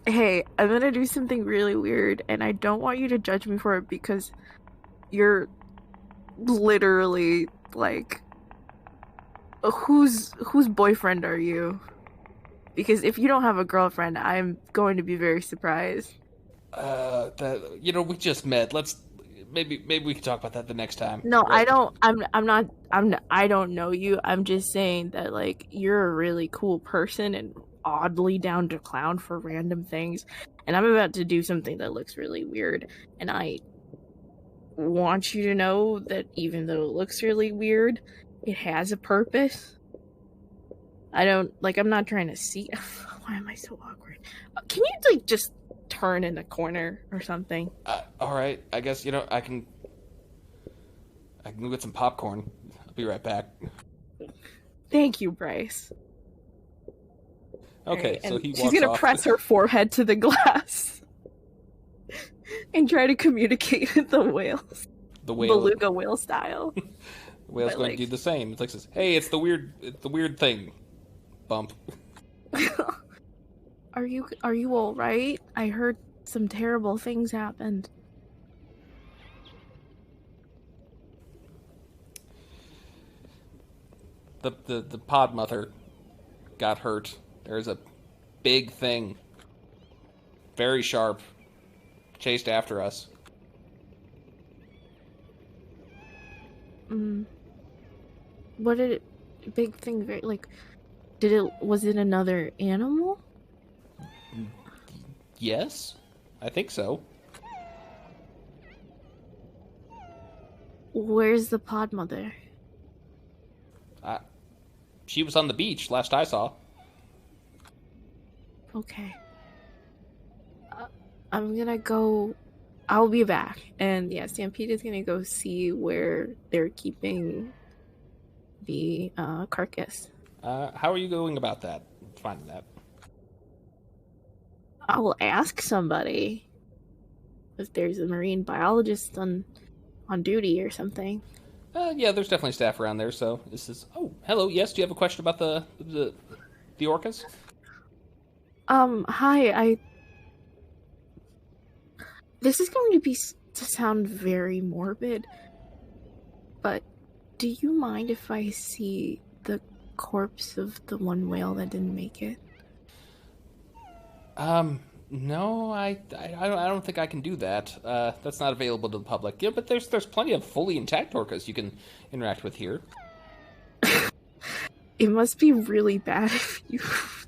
C: Hey, I'm gonna do something really weird, and I don't want you to judge me for it because you're literally like, whose boyfriend are you? Because if you don't have a girlfriend, I'm going to be very surprised.
A: We just met. Maybe we can talk about that the next time.
C: No, right? I don't know you. I'm just saying that, like, you're a really cool person and oddly down to clown for random things. And I'm about to do something that looks really weird. And I want you to know that even though it looks really weird, it has a purpose. I'm not trying to see. Why am I so awkward? Can you, just turn in the corner or something?
A: All right. I guess, I can go get some popcorn. I'll be right back.
C: Thank you, Bryce.
A: Okay, right, so he walks
C: she's gonna press her forehead to the glass and try to communicate with the whales. The beluga whale style.
A: The whale's going to do the same. It's like says, "Hey, it's the weird thing." Bump.
C: Are you all right? I heard some terrible things happened.
A: The pod mother got hurt. There's a big thing, very sharp, chased after us.
C: What did it? Big thing, was it another animal?
A: Yes, I think so.
C: Where's the pod mother?
A: She was on the beach last I saw.
C: Okay. I'm gonna go. I'll be back. And yeah, Stampede is gonna go see where they're keeping the carcass.
A: How are you going about that? Finding that?
C: I will ask somebody if there's a marine biologist on duty or something.
A: Yeah, there's definitely staff around there, so this is... Oh, hello, yes, do you have a question about the orcas?
C: Hi, This is going to to sound very morbid, but do you mind if I see the corpse of the one whale that didn't make it?
A: No, I don't think I can do that. That's not available to the public. Yeah, but there's plenty of fully intact orcas you can interact with here.
C: It must be really bad if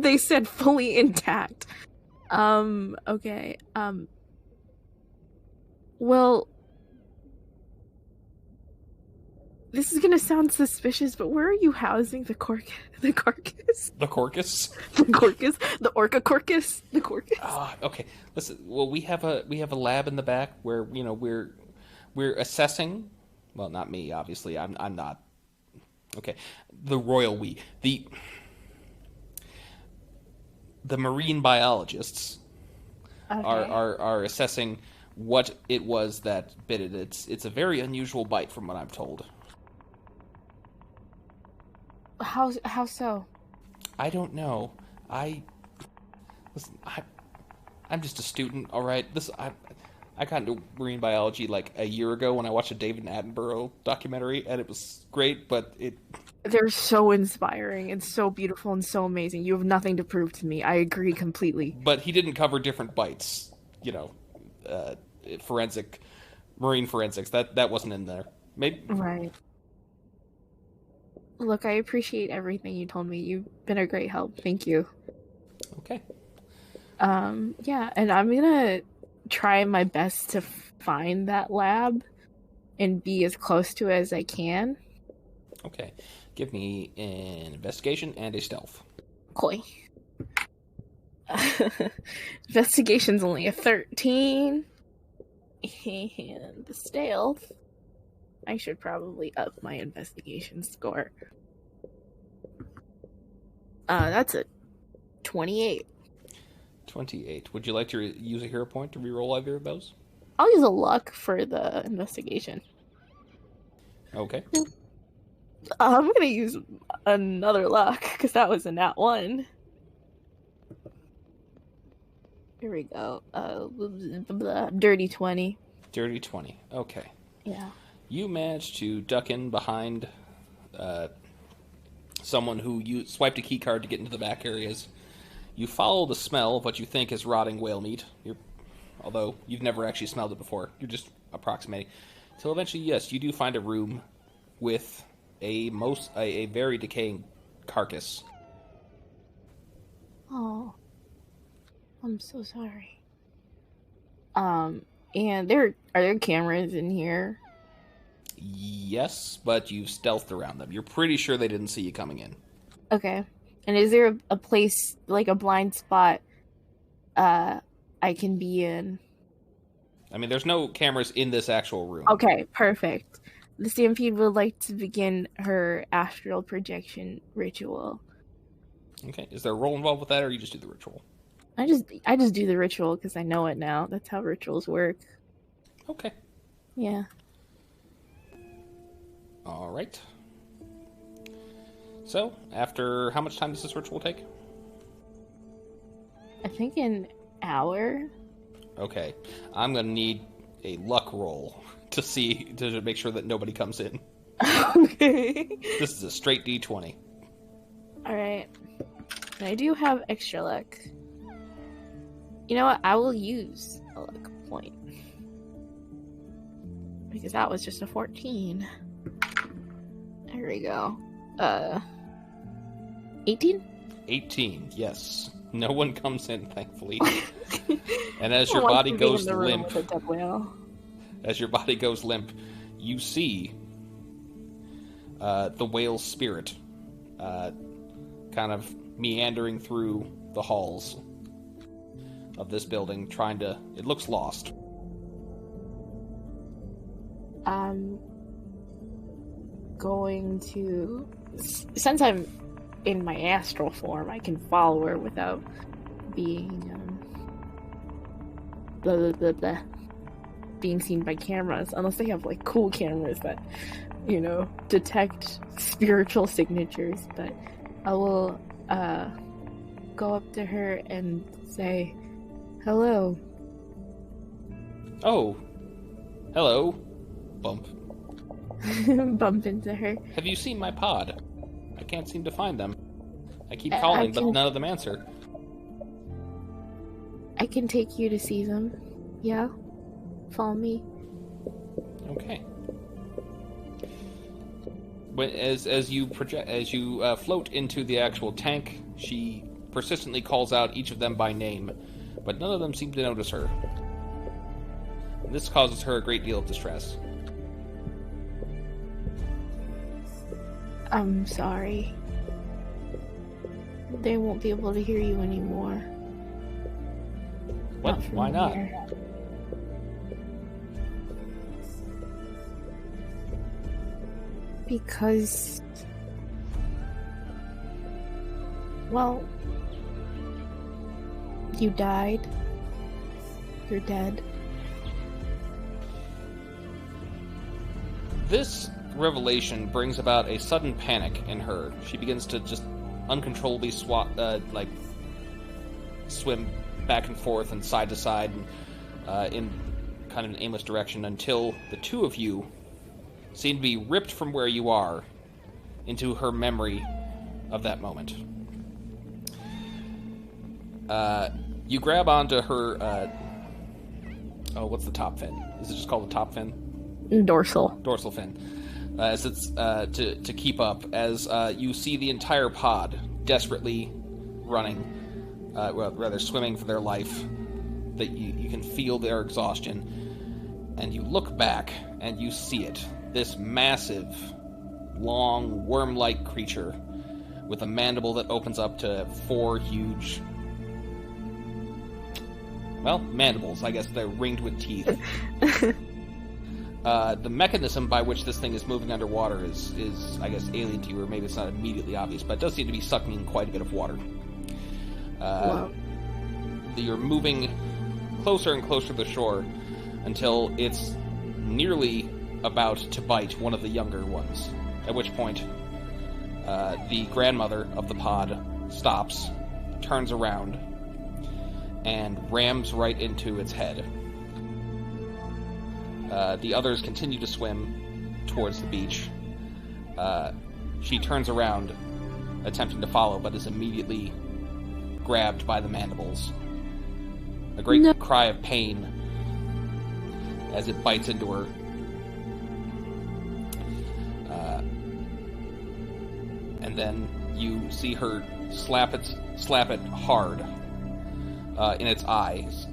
C: they said fully intact. Okay. Well, this is gonna sound suspicious, but where are you housing the carcass?
A: The corcus?
C: The corcus? The orca corcus? The corcus?
A: Okay. Listen, well, we have a lab in the back where, we're assessing. Well, not me, obviously. I'm not. Okay. The royal we. The marine biologists are assessing what it was that bit it. It's a very unusual bite from what I'm told.
C: How so?
A: I don't know. I'm just a student, all right? I got into marine biology like a year ago when I watched a David Attenborough documentary, and it was great, but
C: They're so inspiring and so beautiful and so amazing. You have nothing to prove to me. I agree completely.
A: But he didn't cover different bites, marine forensics. That wasn't in there. Maybe.
C: Right. Look, I appreciate everything you told me. You've been a great help. Thank you.
A: Okay.
C: Yeah, and I'm gonna try my best to find that lab and be as close to it as I can.
A: Okay. Give me an investigation and a stealth.
C: Coy. Investigation's only a 13. And the stealth, I should probably up my investigation score. That's a 28.
A: 28. Would you like to use a hero point to reroll either of those?
C: I'll use a luck for the investigation.
A: Okay.
C: I'm gonna use another luck, because that was a nat 1. Here we go. Dirty 20.
A: Dirty 20. Okay.
C: Yeah.
A: You managed to duck in behind someone who swiped a key card to get into the back areas. You follow the smell of what you think is rotting whale meat. Although you've never actually smelled it before. You're just approximating. Till eventually, yes, you do find a room with a very decaying carcass.
C: Oh. I'm so sorry. And are there cameras in here?
A: Yes, but you've stealthed around them. You're pretty sure they didn't see you coming in.
C: Okay. And is there a place, like a blind spot, I can be in?
A: I mean, there's no cameras in this actual room.
C: Okay, perfect. The Stampede would like to begin her astral projection ritual.
A: Okay. Is there a roll involved with that, or you just do the ritual?
C: I just do the ritual because I know it now. That's how rituals work.
A: Okay.
C: Yeah.
A: All right. So, after how much time does this ritual take?
C: I think an hour.
A: Okay. I'm going to need a luck roll to make sure that nobody comes in.
C: Okay.
A: This is a straight D20.
C: Alright. I do have extra luck. You know what? I will use a luck point. Because that was just a 14. There we go. 18?
A: 18, yes. No one comes in, thankfully. And as your body goes limp, you see the whale's spirit kind of meandering through the halls of this building, it looks lost.
C: I'm going to, since I'm in my astral form, I can follow her without being blah blah blah blah. being seen by cameras, unless they have like cool cameras that, you know, detect spiritual signatures. But I will go up to her and say, "Hello."
A: Oh, hello. Bump.
C: Bump into her.
A: Have you seen my pod? I can't seem to find them. I keep calling, but none of them answer.
C: I can take you to see them. Yeah? Follow me.
A: Okay. As you float into the actual tank, she persistently calls out each of them by name, but none of them seem to notice her. This causes her a great deal of distress.
C: I'm sorry. They won't be able to hear you anymore.
A: What? Why not?
C: Here. Because... well... you died. You're dead.
A: This revelation brings about a sudden panic in her. She begins to just uncontrollably swim back and forth and side to side and, in kind of an aimless direction until the two of you seem to be ripped from where you are into her memory of that moment. You grab onto her, what's the top fin? Is it just called the top fin?
C: Dorsal
A: fin. As it's to keep up, as you see the entire pod desperately running, rather swimming for their life, that you can feel their exhaustion, and you look back and you see it. This massive, long, worm-like creature with a mandible that opens up to 4 huge, mandibles. I guess they're ringed with teeth. The mechanism by which this thing is moving underwater is, I guess, alien to you, or maybe it's not immediately obvious, but it does seem to be sucking in quite a bit of water.
C: Wow.
A: You're moving closer and closer to the shore until it's nearly about to bite one of the younger ones, at which point the grandmother of the pod stops, turns around, and rams right into its head. The others continue to swim towards the beach. She turns around, attempting to follow, but is immediately grabbed by the mandibles. A great cry of pain as it bites into her. And then you see her slap it hard in its eyes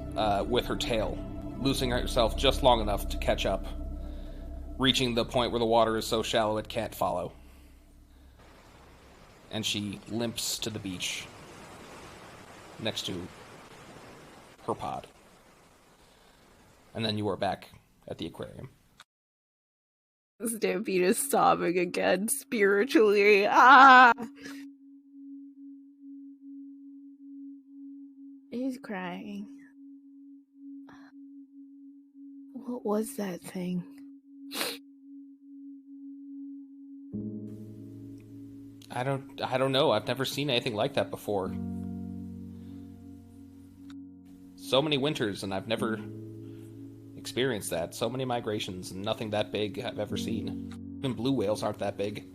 A: with her tail, loosing herself just long enough to catch up, reaching the point where the water is so shallow it can't follow. And she limps to the beach next to her pod. And then you are back at the aquarium.
C: Stampede is sobbing again, spiritually. Ah! He's crying. What was that thing?
A: I don't know. I've never seen anything like that before. So many winters, and I've never experienced that. So many migrations, and nothing that big I've ever seen. Even blue whales aren't that big.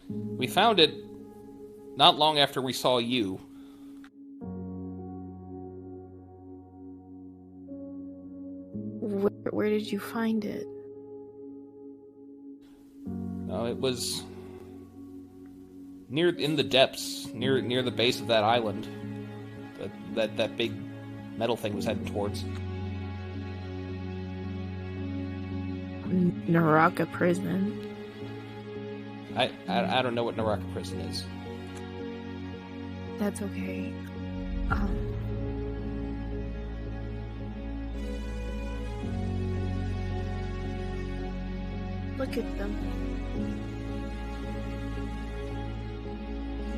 A: We found it not long after we saw you.
C: Where did you find it?
A: No, it was in the depths, near the base of that island. That big metal thing was heading towards.
C: Naraka prison.
A: I don't know what Naraka prison is.
C: That's okay. Look at them.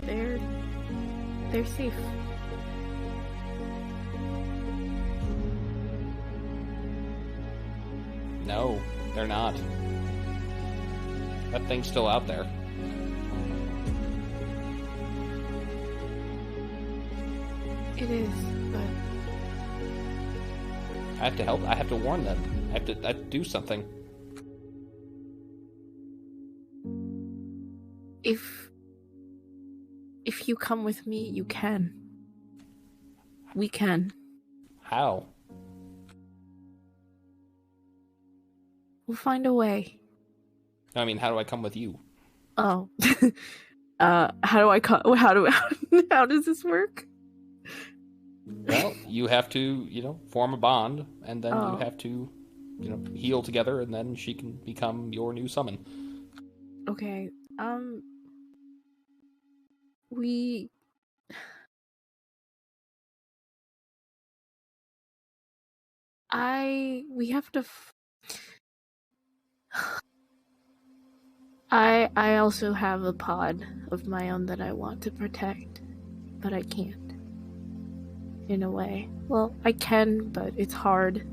C: They're safe.
A: No, they're not. That thing's still out there.
C: It is, but
A: I have to help. I have to warn them. I have to do something.
C: if you come with me, you can. We can.
A: How?
C: We'll find a way.
A: I mean, how do I come with you?
C: Oh. How does this work?
A: Well, you have to, form a bond, and then you have to, heal together, and then she can become your new summon.
C: Okay. We have to I also have a pod of my own that I want to protect, but I can't. In a way. Well, I can, but it's hard.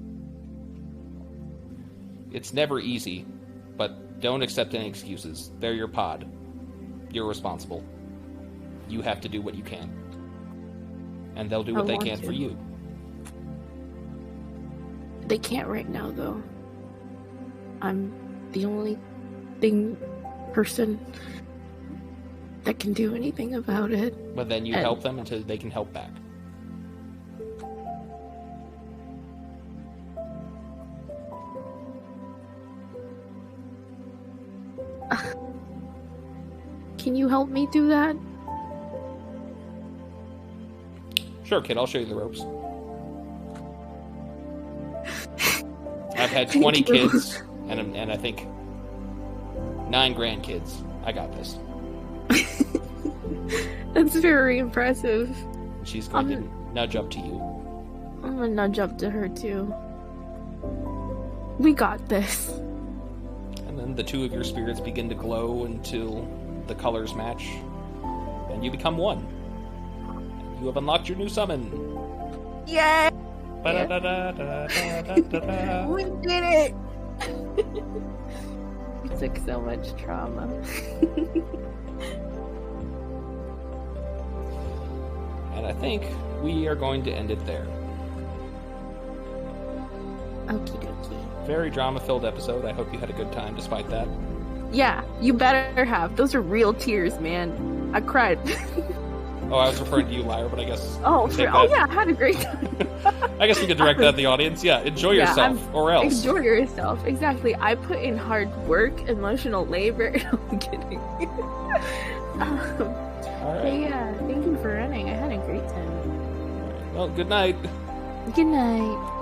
A: It's never easy, but don't accept any excuses. They're your pod. You're responsible. You have to do what you can. And they'll do what they can for you.
C: They can't right now, though. I'm the only person that can do anything about it.
A: But then you help them until they can help back.
C: Can you help me do that?
A: Sure, kid, I'll show you the ropes. I've had 20 kids, and I think 9 grandkids. I got this.
C: That's very impressive.
A: She's going to nudge up to you.
C: I'm gonna nudge up to her, too. We got this.
A: And then the two of your spirits begin to glow until the colors match, and you become one. You have unlocked your new summon.
C: Yay! We did it! It took so much trauma.
A: And I think we are going to end it there.
C: Okie dokie.
A: Very drama-filled episode. I hope you had a good time despite that.
C: Yeah, you better have. Those are real tears, man. I cried.
A: Oh, I was referring to you, Lyra, but I guess...
C: Oh yeah, I had a great time.
A: I guess we could direct that at the audience. Yeah, enjoy yourself, or else.
C: Enjoy yourself, exactly. I put in hard work, emotional labor. No, I'm kidding.
A: All right.
C: But yeah, thank you for running. I had a great time.
A: Right. Well, good night.
C: Good night.